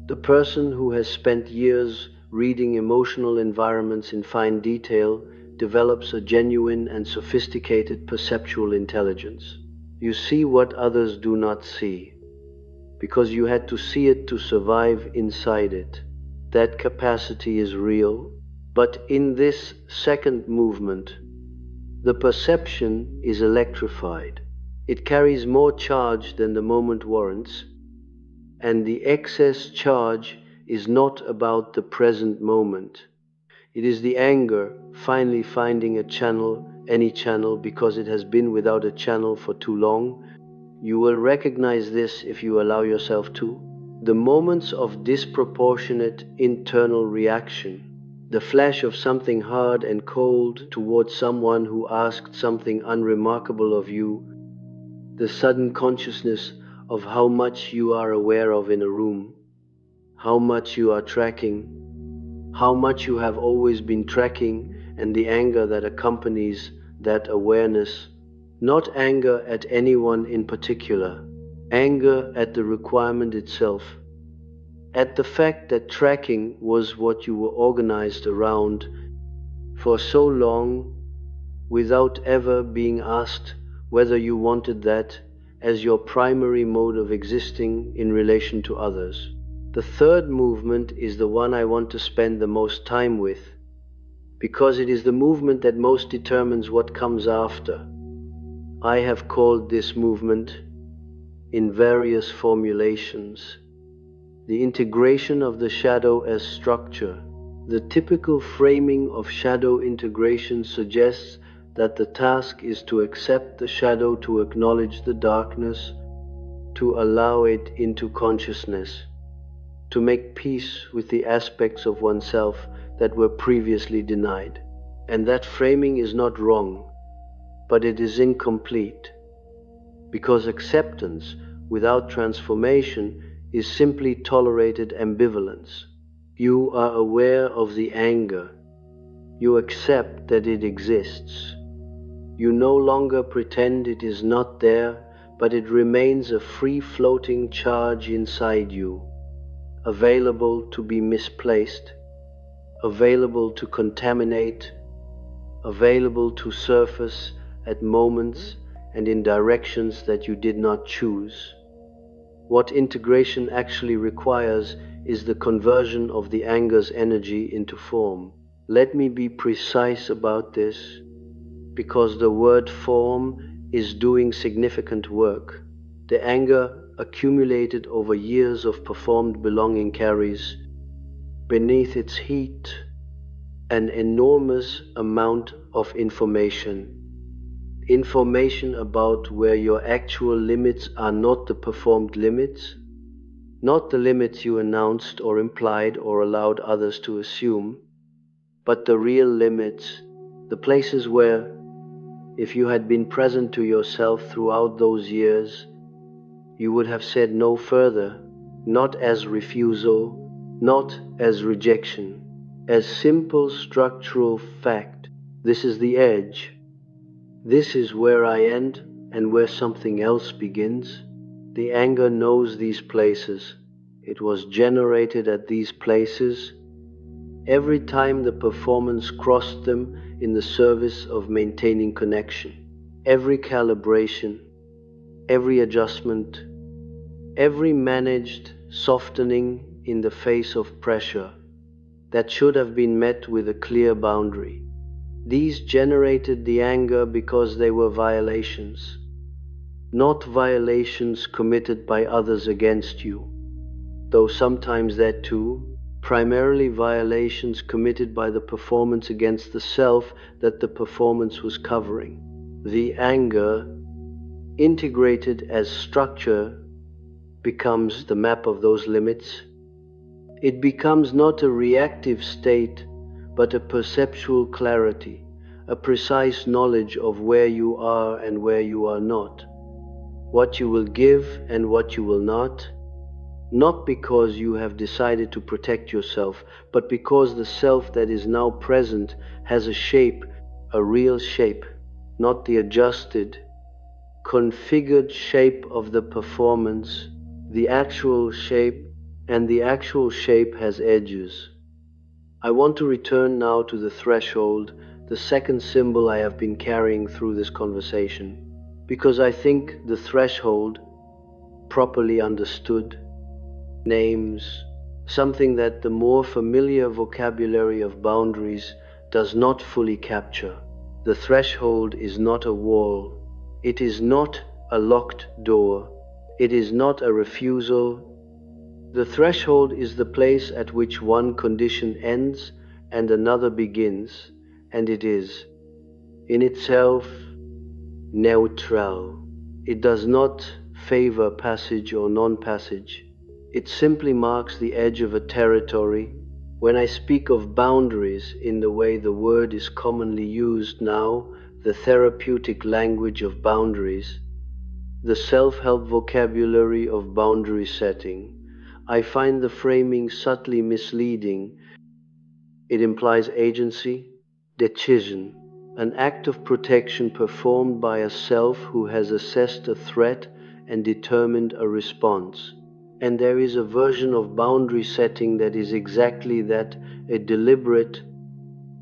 The person who has spent years reading emotional environments in fine detail develops a genuine and sophisticated perceptual intelligence. You see what others do not see, because you had to see it to survive inside it. That capacity is real, but in this second movement, the perception is electrified. It carries more charge than the moment warrants, and the excess charge is not about the present moment. It is the anger finally finding a channel, any channel, because it has been without a channel for too long. You will recognize this if you allow yourself to. The moments of disproportionate internal reaction, the flash of something hard and cold towards someone who asked something unremarkable of you, the sudden consciousness of how much you are aware of in a room, how much you are tracking, how much you have always been tracking, and the anger that accompanies that awareness. Not anger at anyone in particular, anger at the requirement itself, at the fact that tracking was what you were organized around for so long without ever being asked whether you wanted that as your primary mode of existing in relation to others. The third movement is the one I want to spend the most time with, because it is the movement that most determines what comes after. I have called this movement, in various formulations, the integration of the shadow as structure. The typical framing of shadow integration suggests that the task is to accept the shadow, to acknowledge the darkness, to allow it into consciousness, to make peace with the aspects of oneself that were previously denied. And that framing is not wrong, but it is incomplete, because acceptance without transformation is simply tolerated ambivalence. You are aware of the anger. You accept that it exists. You no longer pretend it is not there, but it remains a free-floating charge inside you, available to be misplaced, available to contaminate, available to surface at moments and in directions that you did not choose. What integration actually requires is the conversion of the anger's energy into form. Let me be precise about this, because the word form is doing significant work. The anger accumulated over years of performed belonging carries, beneath its heat, an enormous amount of information. Information about where your actual limits are not the performed limits, not the limits you announced or implied or allowed others to assume, but the real limits, the places where, if you had been present to yourself throughout those years, you would have said no further, not as refusal, not as rejection, as simple structural fact. This is the edge. This is where I end and where something else begins. The anger knows these places. It was generated at these places. Every time the performance crossed them in the service of maintaining connection. Every calibration, every adjustment, every managed softening in the face of pressure that should have been met with a clear boundary. These generated the anger because they were violations, not violations committed by others against you, though sometimes that too, primarily violations committed by the performance against the self that the performance was covering. The anger, integrated as structure, becomes the map of those limits. It becomes not a reactive state, but a perceptual clarity, a precise knowledge of where you are and where you are not, what you will give and what you will not because you have decided to protect yourself, but because the self that is now present has a shape, a real shape, not the adjusted, configured shape of the performance, the actual shape, and the actual shape has edges. I want to return now to the threshold, the second symbol I have been carrying through this conversation, because I think the threshold, properly understood, names something that the more familiar vocabulary of boundaries does not fully capture. The threshold is not a wall. It is not a locked door. It is not a refusal. The threshold is the place at which one condition ends and another begins, and it is, in itself, neutral. It does not favor passage or non-passage. It simply marks the edge of a territory. When I speak of boundaries in the way the word is commonly used now, the therapeutic language of boundaries, the self-help vocabulary of boundary setting, I find the framing subtly misleading. It implies agency, decision, an act of protection performed by a self who has assessed a threat and determined a response. And there is a version of boundary setting that is exactly that, a deliberate,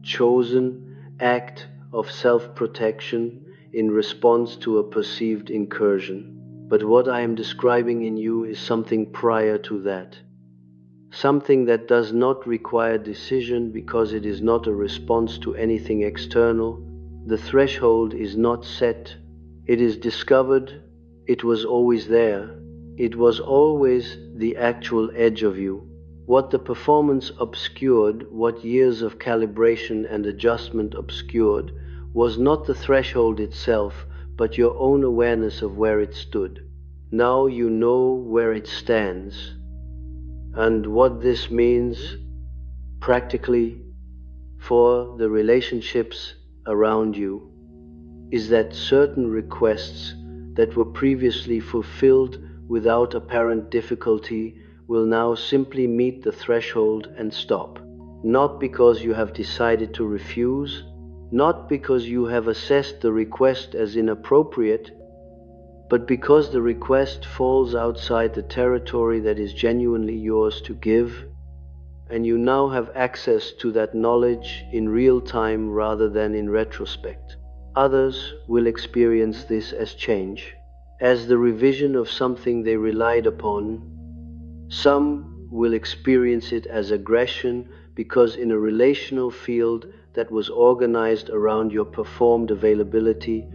chosen act of self-protection in response to a perceived incursion. But what I am describing in you is something prior to that. Something that does not require decision because it is not a response to anything external. The threshold is not set. It is discovered. It was always there. It was always the actual edge of you. What the performance obscured, what years of calibration and adjustment obscured, was not the threshold itself, but your own awareness of where it stood. Now you know where it stands. And what this means, practically, for the relationships around you, is that certain requests that were previously fulfilled without apparent difficulty will now simply meet the threshold and stop. Not because you have decided to refuse, not because you have assessed the request as inappropriate, but because the request falls outside the territory that is genuinely yours to give, and you now have access to that knowledge in real time rather than in retrospect. Others will experience this as change, as the revision of something they relied upon. Some will experience it as aggression because in a relational field that was organized around your performed availability,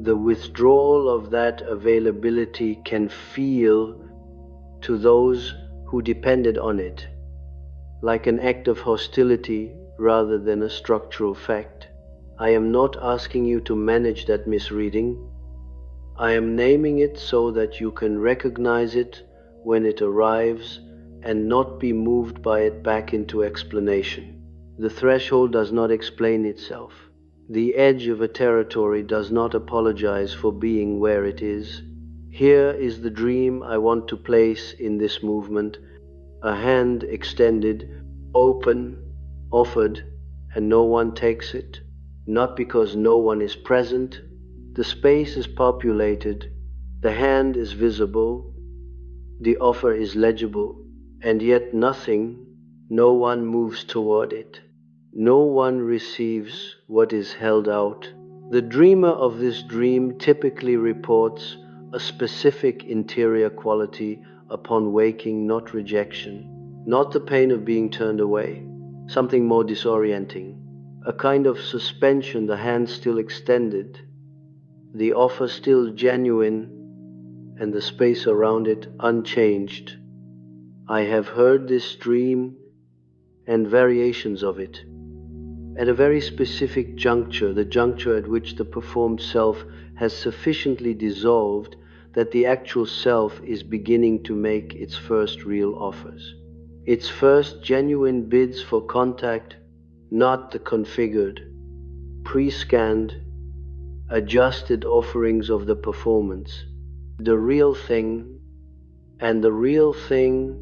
The withdrawal of that availability can feel, to those who depended on it, like an act of hostility rather than a structural fact. I am not asking you to manage that misreading. I am naming it so that you can recognize it when it arrives and not be moved by it back into explanation. The threshold does not explain itself. The edge of a territory does not apologize for being where it is. Here is the dream I want to place in this movement: a hand extended, open, offered, and no one takes it. Not because no one is present. The space is populated, the hand is visible, the offer is legible, and yet nothing, no one moves toward it. No one receives what is held out. The dreamer of this dream typically reports a specific interior quality upon waking: not rejection, not the pain of being turned away, something more disorienting, a kind of suspension, the hand still extended, the offer still genuine, and the space around it unchanged. I have heard this dream and variations of it at a very specific juncture, the juncture at which the performed self has sufficiently dissolved that the actual self is beginning to make its first real offers, its first genuine bids for contact, not the configured, pre-scanned, adjusted offerings of the performance, the real thing, and the real thing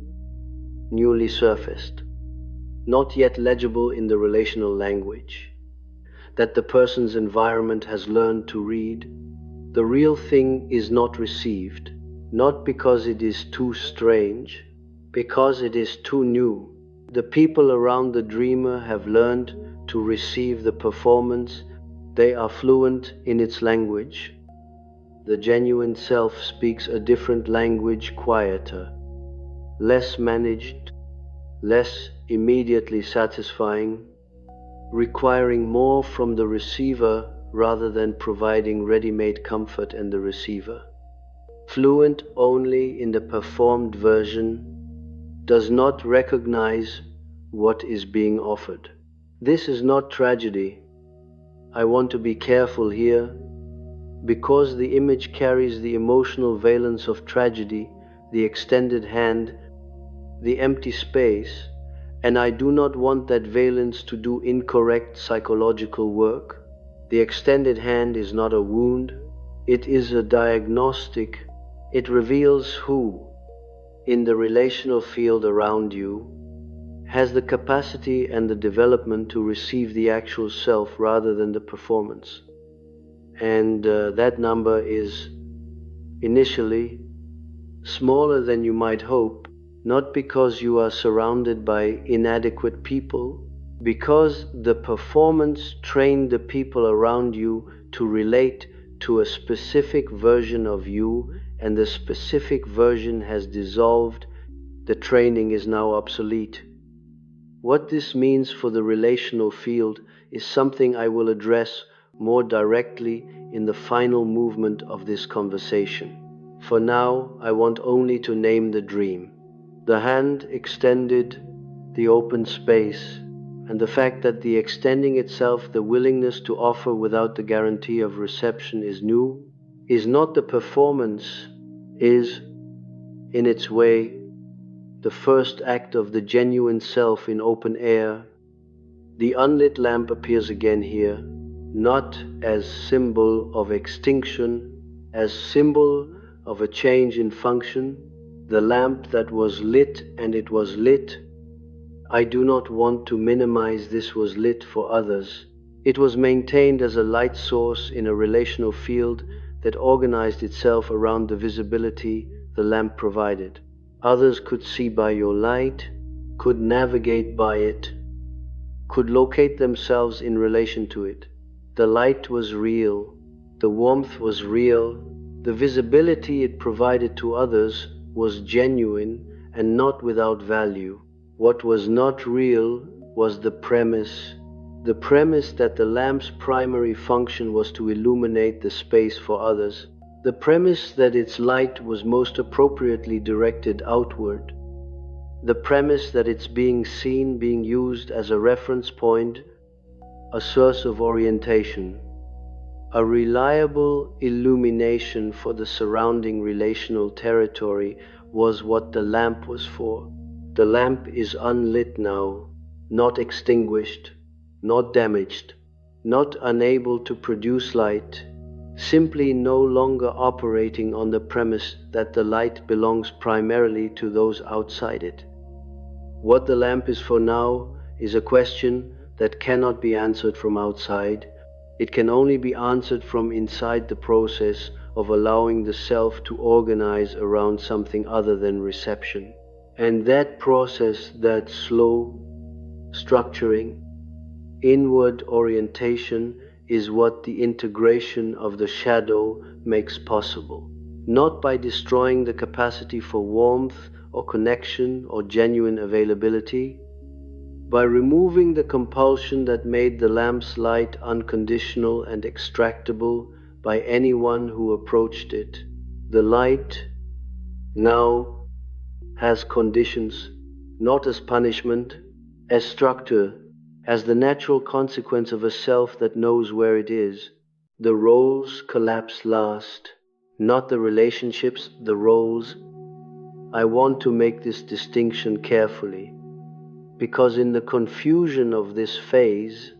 newly surfaced, not yet legible in the relational language, that the person's environment has learned to read. The real thing is not received, not because it is too strange, because it is too new. The people around the dreamer have learned to receive the performance. They are fluent in its language. The genuine self speaks a different language, quieter, less managed, less immediately satisfying, requiring more from the receiver rather than providing ready-made comfort and the receiver. Fluent only in the performed version, does not recognize what is being offered. This is not tragedy. I want to be careful here, because the image carries the emotional valence of tragedy, the extended hand, the empty space, and I do not want that valence to do incorrect psychological work. The extended hand is not a wound, it is a diagnostic. It reveals who, in the relational field around you, has the capacity and the development to receive the actual self rather than the performance. And that number is initially smaller than you might hope, not because you are surrounded by inadequate people, because the performance trained the people around you to relate to a specific version of you, and the specific version has dissolved. The training is now obsolete. What this means for the relational field is something I will address more directly in the final movement of this conversation. For now, I want only to name the dream. The hand extended, the open space, and the fact that the extending itself, the willingness to offer without the guarantee of reception is new, is not the performance, is, in its way, the first act of the genuine self in open air. The unlit lamp appears again here, not as symbol of extinction, as symbol of a change in function. The lamp that was lit, and it was lit. I do not want to minimize this was lit for others. It was maintained as a light source in a relational field that organized itself around the visibility the lamp provided. Others could see by your light, could navigate by it, could locate themselves in relation to it. The light was real, the warmth was real, the visibility it provided to others was genuine and not without value. What was not real was the premise, The premise that the lamp's primary function was to illuminate the space for others, the premise that its light was most appropriately directed outward, the premise that it's being seen, being used as a reference point, a source of orientation, a reliable illumination for the surrounding relational territory was what the lamp was for. The lamp is unlit now, not extinguished, not damaged, not unable to produce light, simply no longer operating on the premise that the light belongs primarily to those outside it. What the lamp is for now is a question that cannot be answered from outside. It can only be answered from inside the process of allowing the self to organize around something other than reception. And that process, that slow structuring, inward orientation, is what the integration of the shadow makes possible. Not by destroying the capacity for warmth or connection or genuine availability, by removing the compulsion that made the lamp's light unconditional and extractable by anyone who approached it. The light now has conditions, not as punishment, as structure, as the natural consequence of a self that knows where it is. The roles collapse last, not the relationships, the roles. I want to make this distinction carefully, because in the confusion of this phase,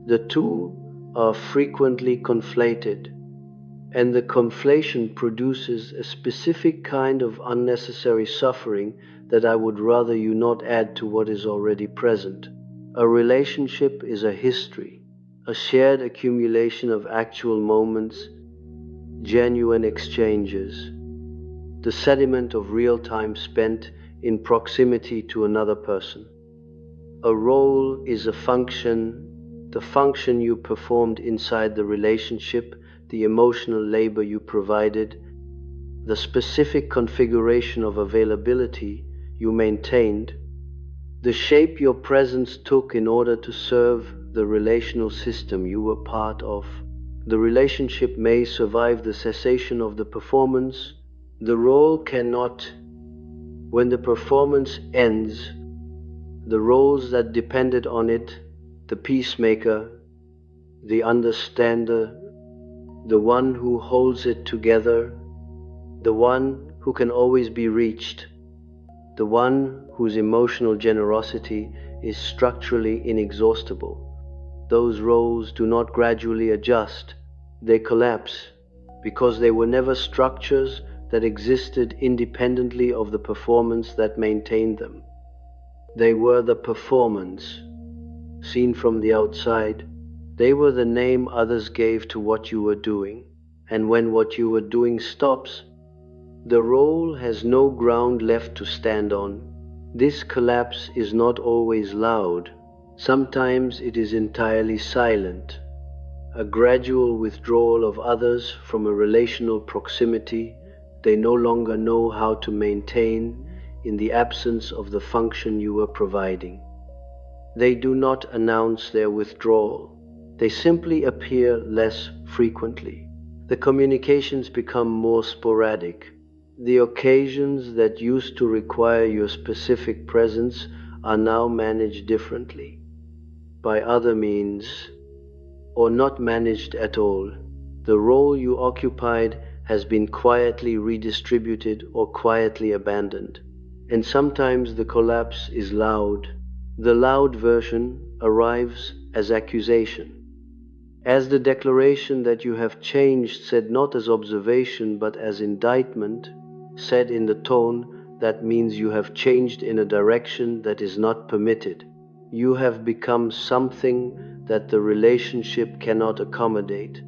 the two are frequently conflated, and the conflation produces a specific kind of unnecessary suffering that I would rather you not add to what is already present. A relationship is a history, a shared accumulation of actual moments, genuine exchanges, the sediment of real time spent in proximity to another person. A role is a function, the function you performed inside the relationship, the emotional labor you provided, the specific configuration of availability you maintained, the shape your presence took in order to serve the relational system you were part of. The relationship may survive the cessation of the performance. The role cannot. When the performance ends, the roles that depended on it, the peacemaker, the understander, the one who holds it together, the one who can always be reached, the one whose emotional generosity is structurally inexhaustible. Those roles do not gradually adjust, they collapse, because they were never structures that existed independently of the performance that maintained them. They were the performance, seen from the outside. They were the name others gave to what you were doing, and when what you were doing stops, the role has no ground left to stand on. This collapse is not always loud. Sometimes it is entirely silent, a gradual withdrawal of others from a relational proximity they no longer know how to maintain in the absence of the function you were providing. They do not announce their withdrawal. They simply appear less frequently. The communications become more sporadic. The occasions that used to require your specific presence are now managed differently, by other means, or not managed at all. The role you occupied has been quietly redistributed or quietly abandoned. And sometimes the collapse is loud. The loud version arrives as accusation, as the declaration that you have changed, said not as observation but as indictment, said in the tone that means you have changed in a direction that is not permitted. You have become something that the relationship cannot accommodate.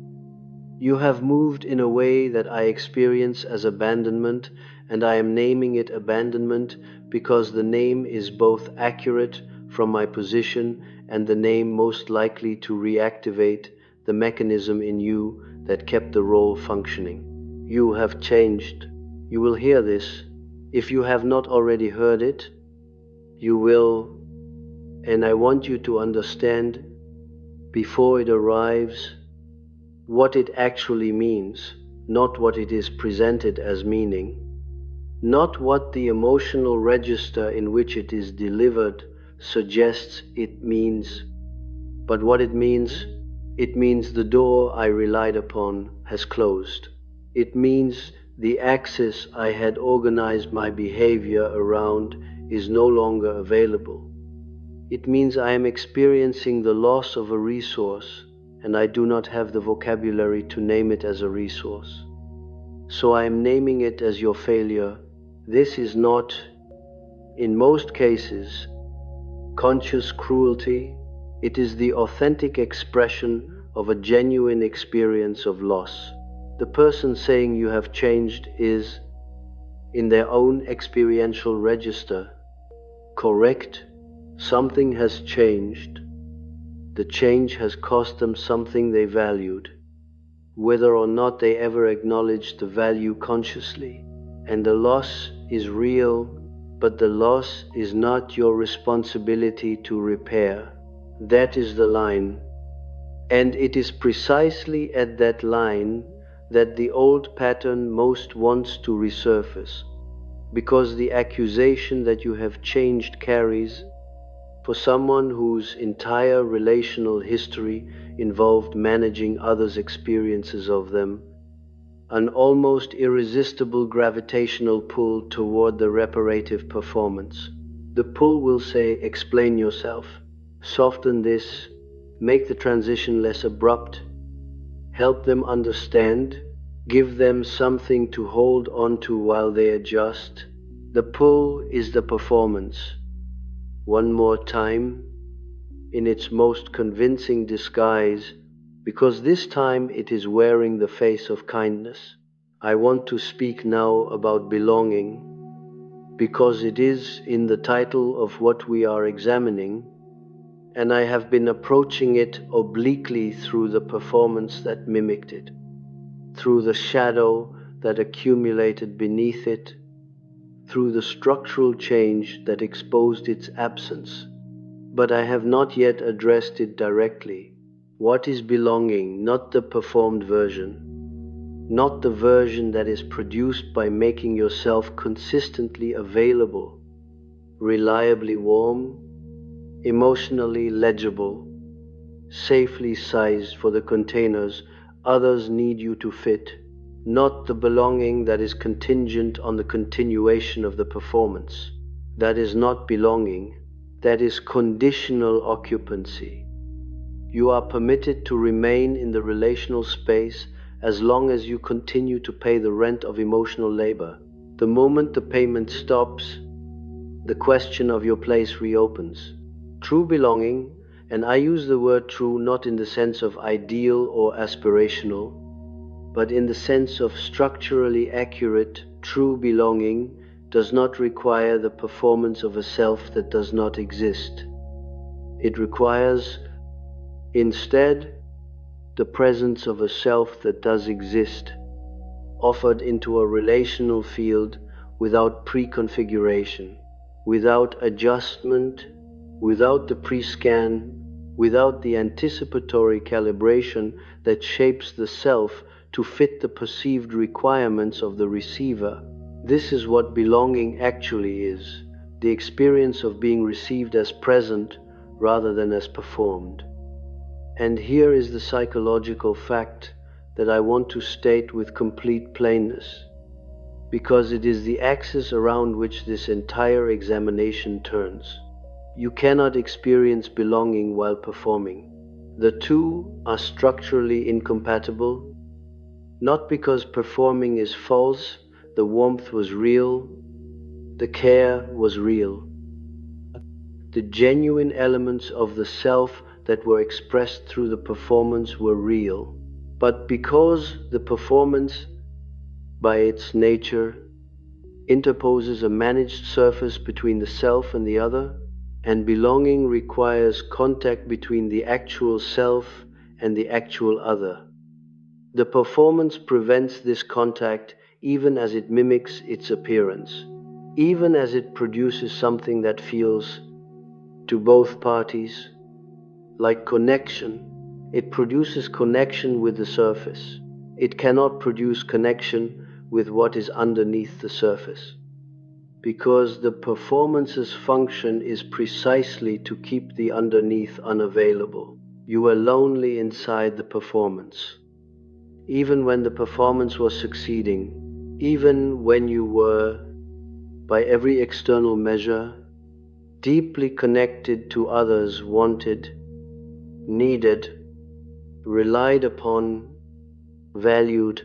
You have moved in a way that I experience as abandonment, and I am naming it abandonment because the name is both accurate from my position and the name most likely to reactivate the mechanism in you that kept the role functioning. You have changed. You will hear this. If you have not already heard it, you will, and I want you to understand before it arrives, what it actually means, not what it is presented as meaning, not what the emotional register in which it is delivered suggests it means, but what it means. It means the door I relied upon has closed. It means the axis I had organized my behavior around is no longer available. It means I am experiencing the loss of a resource, and I do not have the vocabulary to name it as a resource. So I am naming it as your failure. This is not, in most cases, conscious cruelty. It is the authentic expression of a genuine experience of loss. The person saying you have changed is, in their own experiential register, correct. Something has changed. The change has cost them something they valued, whether or not they ever acknowledged the value consciously. And the loss is real, but the loss is not your responsibility to repair. That is the line. And it is precisely at that line that the old pattern most wants to resurface, because the accusation that you have changed carries, for someone whose entire relational history involved managing others' experiences of them, an almost irresistible gravitational pull toward the reparative performance. The pull will say, explain yourself, soften this, make the transition less abrupt, help them understand, give them something to hold on to while they adjust. The pull is the performance. One more time, in its most convincing disguise, because this time it is wearing the face of kindness. I want to speak now about belonging, because it is in the title of what we are examining, and I have been approaching it obliquely through the performance that mimicked it, through the shadow that accumulated beneath it, through the structural change that exposed its absence. But I have not yet addressed it directly. What is belonging? Not the performed version, not the version that is produced by making yourself consistently available, reliably warm, emotionally legible, safely sized for the containers others need you to fit, not the belonging that is contingent on the continuation of the performance. That is not belonging, that is conditional occupancy. You are permitted to remain in the relational space as long as you continue to pay the rent of emotional labor. The moment the payment stops, the question of your place reopens. True belonging, and I use the word true not in the sense of ideal or aspirational, but in the sense of structurally accurate, true belonging does not require the performance of a self that does not exist. It requires, instead, the presence of a self that does exist, offered into a relational field without preconfiguration, without adjustment, without the pre-scan, without the anticipatory calibration that shapes the self to fit the perceived requirements of the receiver. This is what belonging actually is, the experience of being received as present rather than as performed. And here is the psychological fact that I want to state with complete plainness, because it is the axis around which this entire examination turns. You cannot experience belonging while performing. The two are structurally incompatible, not because performing is false, the warmth was real, the care was real. The genuine elements of the self that were expressed through the performance were real. But because the performance, by its nature, interposes a managed surface between the self and the other, and belonging requires contact between the actual self and the actual other, the performance prevents this contact even as it mimics its appearance, even as it produces something that feels, to both parties, like connection, It produces connection with the surface. It cannot produce connection with what is underneath the surface, because the performance's function is precisely to keep the underneath unavailable. You were lonely inside the performance. Even when the performance was succeeding, even when you were, by every external measure, deeply connected to others, wanted, needed, relied upon, valued,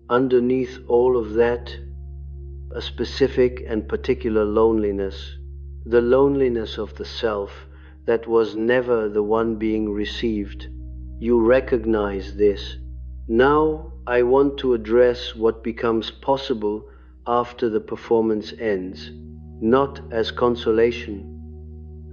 underneath all of that, a specific and particular loneliness, the loneliness of the self that was never the one being received. You recognize this. Now I want to address what becomes possible after the performance ends, not as consolation,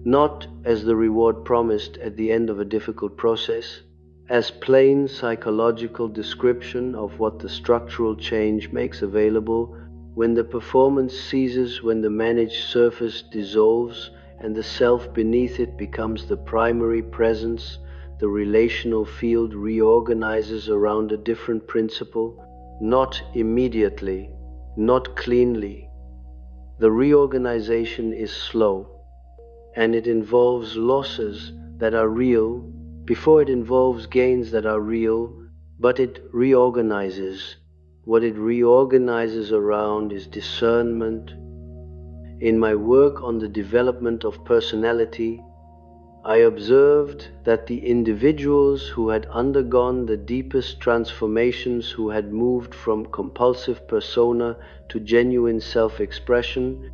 not as the reward promised at the end of a difficult process, as plain psychological description of what the structural change makes available when the performance ceases, when the managed surface dissolves and the self beneath it becomes the primary presence. The relational field reorganizes around a different principle, not immediately, not cleanly. The reorganization is slow, and it involves losses that are real before it involves gains that are real, but it reorganizes. What it reorganizes around is discernment. In my work on the development of personality, I observed that the individuals who had undergone the deepest transformations, who had moved from compulsive persona to genuine self-expression,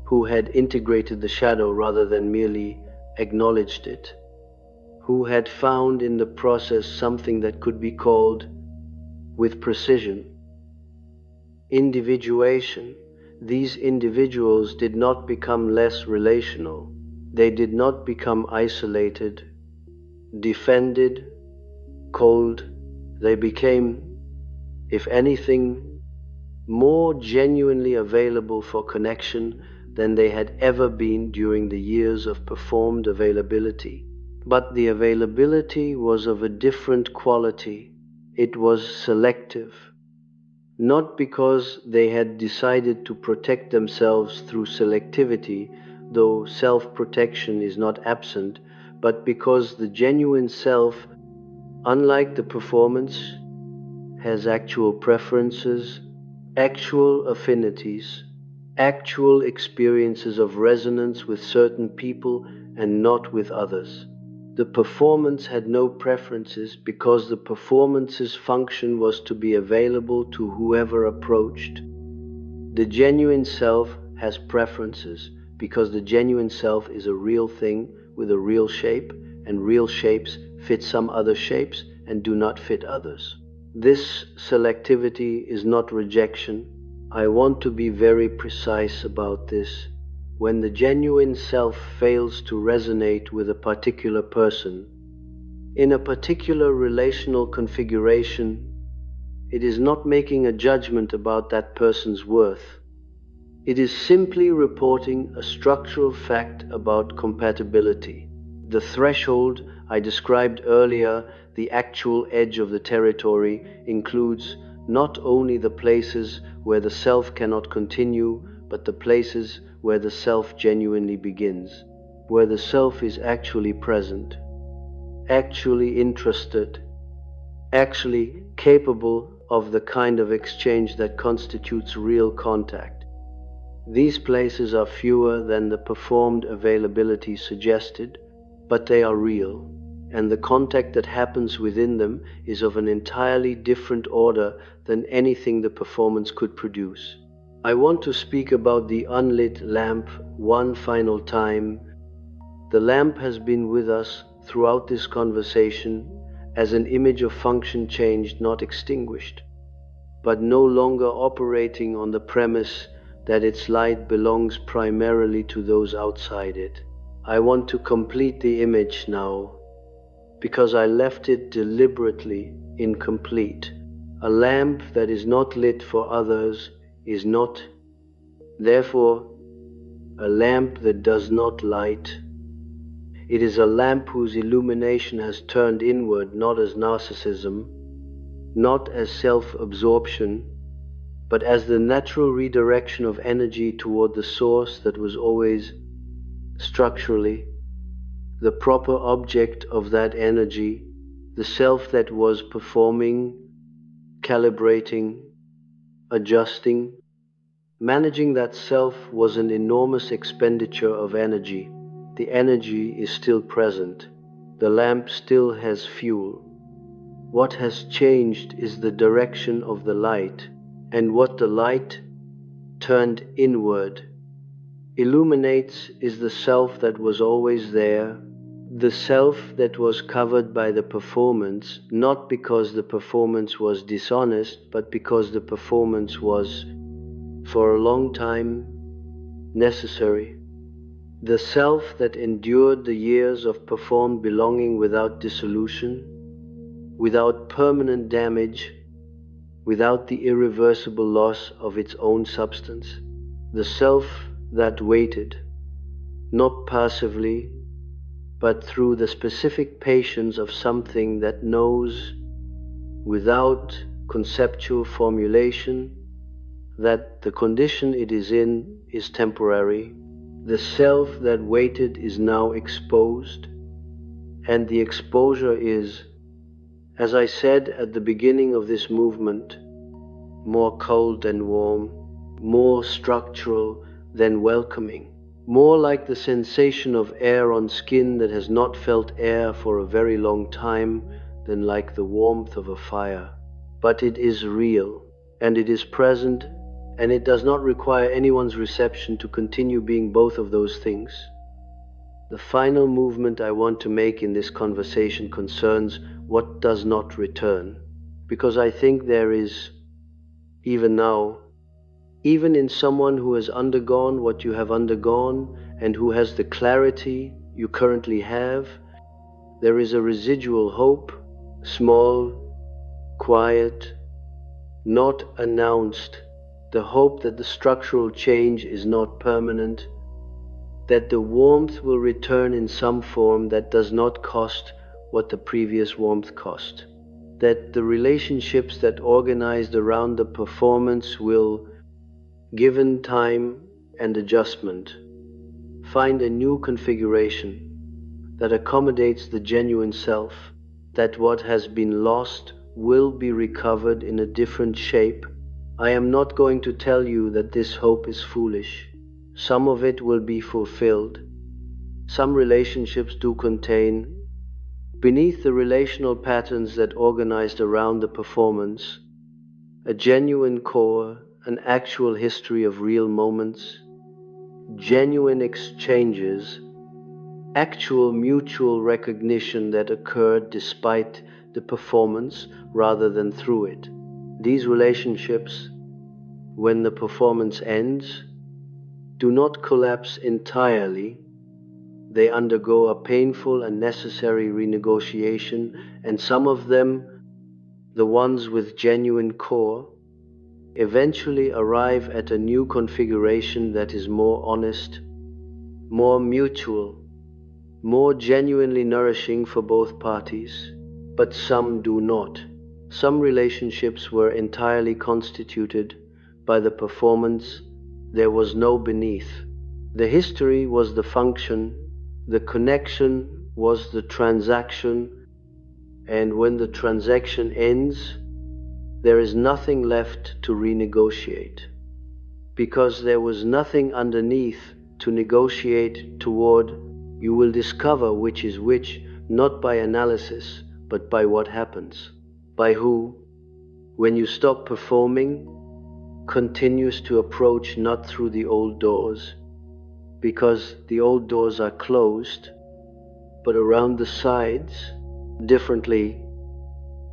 who had integrated the shadow rather than merely acknowledged it, who had found in the process something that could be called, with precision, individuation. These individuals did not become less relational. They did not become isolated, defended, cold. They became, if anything, more genuinely available for connection than they had ever been during the years of performed availability. But the availability was of a different quality. It was selective. Not because they had decided to protect themselves through selectivity, though self-protection is not absent, but because the genuine self, unlike the performance, has actual preferences, actual affinities, actual experiences of resonance with certain people and not with others. The performance had no preferences because the performance's function was to be available to whoever approached. The genuine self has preferences because the genuine self is a real thing with a real shape, and real shapes fit some other shapes and do not fit others. This selectivity is not rejection. I want to be very precise about this. When the genuine self fails to resonate with a particular person, in a particular relational configuration, it is not making a judgment about that person's worth. It is simply reporting a structural fact about compatibility. The threshold I described earlier, the actual edge of the territory, includes not only the places where the self cannot continue, but the places where the self genuinely begins, where the self is actually present, actually interested, actually capable of the kind of exchange that constitutes real contact. These places are fewer than the performed availability suggested, but they are real, and the contact that happens within them is of an entirely different order than anything the performance could produce. I want to speak about the unlit lamp one final time. The lamp has been with us throughout this conversation as an image of function changed, not extinguished, but no longer operating on the premise that its light belongs primarily to those outside it. I want to complete the image now, because I left it deliberately incomplete. A lamp that is not lit for others is not, therefore, a lamp that does not light. It is a lamp whose illumination has turned inward, not as narcissism, not as self-absorption, but as the natural redirection of energy toward the source that was always structurally the proper object of that energy, the self that was performing, calibrating, adjusting. Managing that self was an enormous expenditure of energy. The energy is still present. The lamp still has fuel. What has changed is the direction of the light, and what the light, turned inward, illuminates is the self that was always there, the self that was covered by the performance, not because the performance was dishonest, but because the performance was, for a long time, necessary. The self that endured the years of performed belonging without dissolution, without permanent damage, without the irreversible loss of its own substance. The self that waited, not passively, but through the specific patience of something that knows, without conceptual formulation, that the condition it is in is temporary. The self that waited is now exposed, and the exposure is, as I said at the beginning of this movement, more cold than warm, more structural than welcoming, more like the sensation of air on skin that has not felt air for a very long time than like the warmth of a fire. But it is real, and it is present, and it does not require anyone's reception to continue being both of those things. The final movement I want to make in this conversation concerns what does not return, because I think there is, even now, even in someone who has undergone what you have undergone and who has the clarity you currently have, there is a residual hope, small, quiet, not announced, the hope that the structural change is not permanent, that the warmth will return in some form that does not cost what the previous warmth cost, that the relationships that organized around the performance will, given time and adjustment, find a new configuration that accommodates the genuine self, that what has been lost will be recovered in a different shape. I am not going to tell you that this hope is foolish. Some of it will be fulfilled. Some relationships do contain, beneath the relational patterns that organized around the performance, a genuine core, an actual history of real moments, genuine exchanges, actual mutual recognition that occurred despite the performance rather than through it. These relationships, when the performance ends, do not collapse entirely. They undergo a painful and necessary renegotiation, and some of them, the ones with genuine core, eventually arrive at a new configuration that is more honest, more mutual, more genuinely nourishing for both parties. But some do not. Some relationships were entirely constituted by the performance. There was no beneath. The history was the function, the connection was the transaction, and when the transaction ends, there is nothing left to renegotiate, because there was nothing underneath to negotiate toward. You will discover which is which, not by analysis, but by what happens, by who, when you stop performing, continues to approach not through the old doors, because the old doors are closed, but around the sides, differently,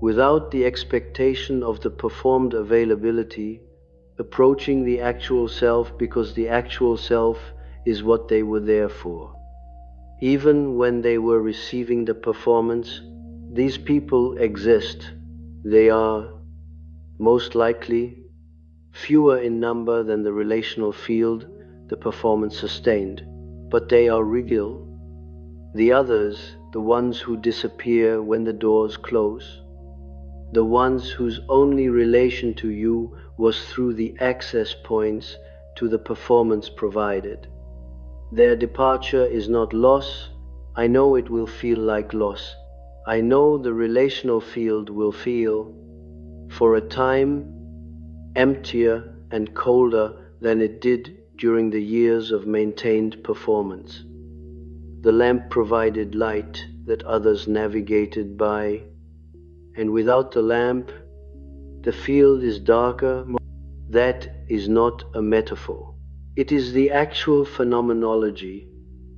without the expectation of the performed availability, approaching the actual self because the actual self is what they were there for. Even when they were receiving the performance, these people exist. They are, most likely, fewer in number than the relational field the performance sustained, but they are real. The others, the ones who disappear when the doors close, the ones whose only relation to you was through the access points to the performance provided. Their departure is not loss. I know it will feel like loss. I know the relational field will feel, for a time, emptier and colder than it did during the years of maintained performance. The lamp provided light that others navigated by, and without the lamp, the field is darker. That is not a metaphor. It is the actual phenomenology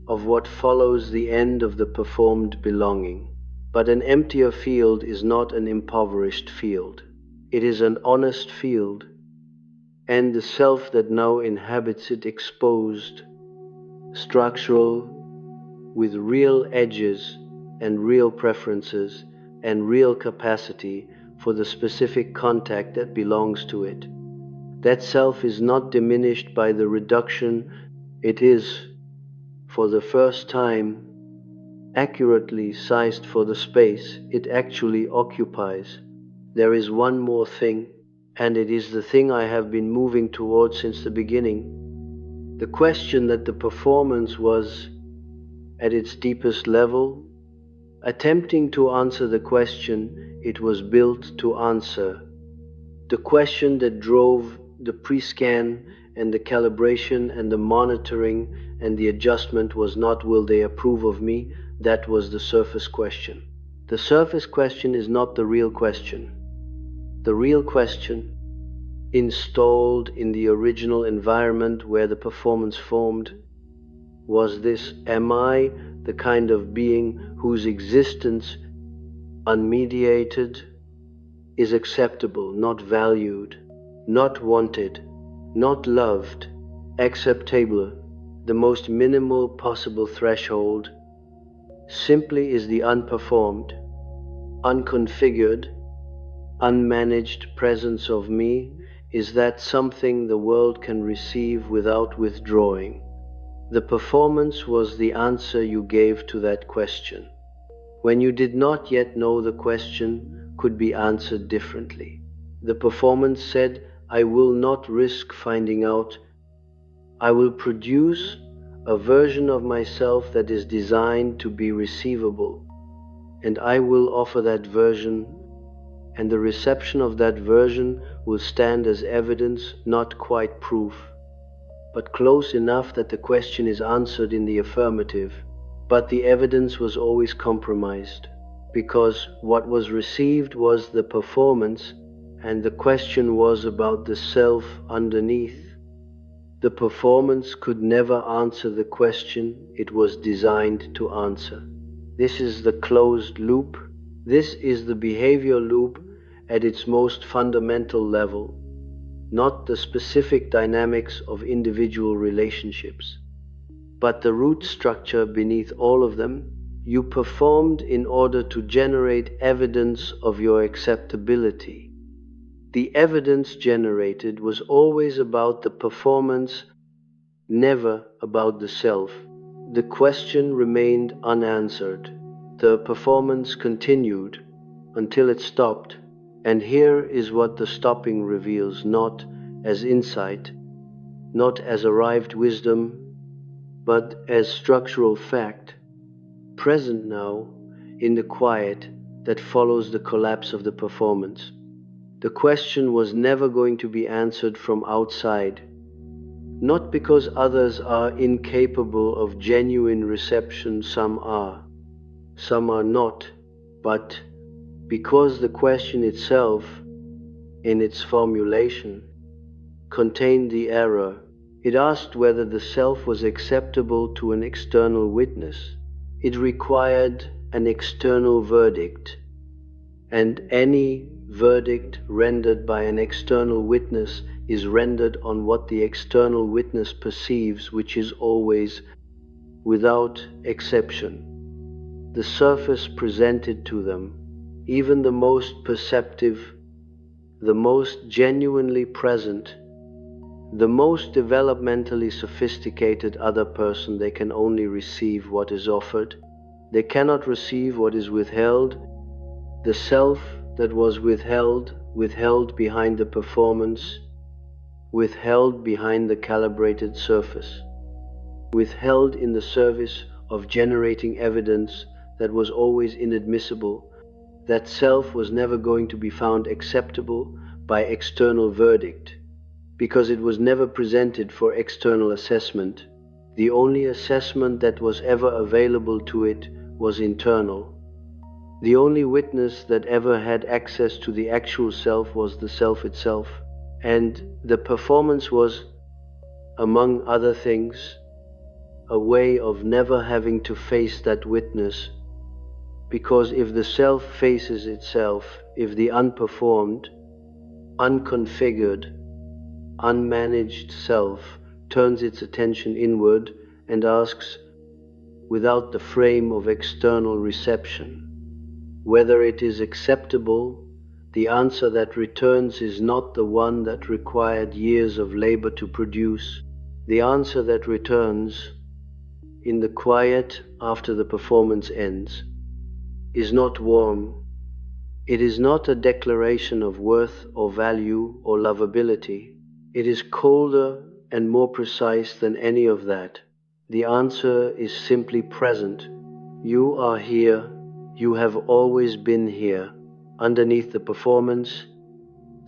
of what follows the end of the performed belonging. But an emptier field is not an impoverished field. It is an honest field, and the self that now inhabits it exposed, structural, with real edges and real preferences and real capacity for the specific contact that belongs to it. That self is not diminished by the reduction. It is, for the first time, accurately sized for the space it actually occupies. There is one more thing, and it is the thing I have been moving towards since the beginning. The question that the performance was, at its deepest level, attempting to answer the question it was built to answer. The question that drove the pre-scan and the calibration and the monitoring and the adjustment was not will they approve of me. That was the surface question. The surface question is not the real question. The real question, installed in the original environment where the performance formed, was this: am I the kind of being whose existence, unmediated, is acceptable, not valued, not wanted, not loved, acceptable, the most minimal possible threshold, simply is the unperformed, unconfigured, unmanaged presence of me? Is that something the world can receive without withdrawing? The performance was the answer you gave to that question, when you did not yet know the question could be answered differently. The performance said, I will not risk finding out. I will produce a version of myself that is designed to be receivable, and I will offer that version, and the reception of that version will stand as evidence, not quite proof, but close enough that the question is answered in the affirmative. But the evidence was always compromised, because what was received was the performance, and the question was about the self underneath. The performance could never answer the question it was designed to answer. This is the closed loop. This is the behavior loop at its most fundamental level, not the specific dynamics of individual relationships, but the root structure beneath all of them. You performed in order to generate evidence of your acceptability. The evidence generated was always about the performance, never about the self. The question remained unanswered. The performance continued until it stopped. And here is what the stopping reveals, not as insight, not as arrived wisdom, but as structural fact, present now in the quiet that follows the collapse of the performance. The question was never going to be answered from outside, not because others are incapable of genuine reception, some are not, but because the question itself, in its formulation, contained the error. It asked whether the self was acceptable to an external witness. It required an external verdict, and any verdict rendered by an external witness is rendered on what the external witness perceives, which is always, without exception, the surface presented to them. Even the most perceptive, the most genuinely present, the most developmentally sophisticated other person, they can only receive what is offered. They cannot receive what is withheld. The self that was withheld behind the performance, withheld behind the calibrated surface, withheld in the service of generating evidence that was always inadmissible. That self was never going to be found acceptable by external verdict, because it was never presented for external assessment. The only assessment that was ever available to it was internal. The only witness that ever had access to the actual self was the self itself, and the performance was, among other things, a way of never having to face that witness, because if the self faces itself, if the unperformed, unconfigured, unmanaged self turns its attention inward and asks, without the frame of external reception, whether it is acceptable, the answer that returns is not the one that required years of labor to produce. The answer that returns, in the quiet after the performance ends, is not warm. It is not a declaration of worth or value or lovability. It is colder and more precise than any of that. The answer is simply present. You are here. You have always been here, underneath the performance,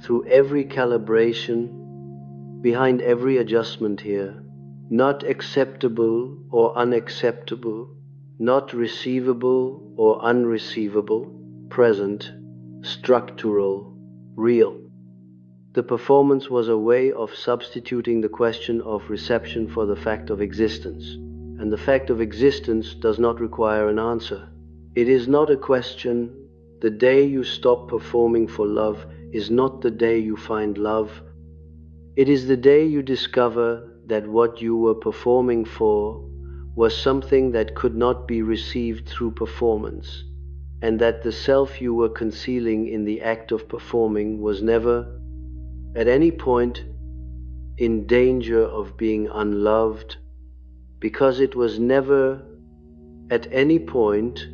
through every calibration, behind every adjustment here. Not acceptable or unacceptable, not receivable or unreceivable, present, structural, real. The performance was a way of substituting the question of reception for the fact of existence, and the fact of existence does not require an answer. It is not a question. The day you stop performing for love is not the day you find love. It is the day you discover that what you were performing for was something that could not be received through performance, and that the self you were concealing in the act of performing was never, at any point, in danger of being unloved, because it was never, at any point,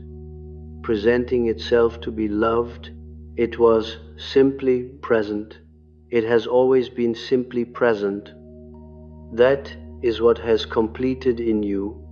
presenting itself to be loved. It was simply present. It has always been simply present. That is what has completed in you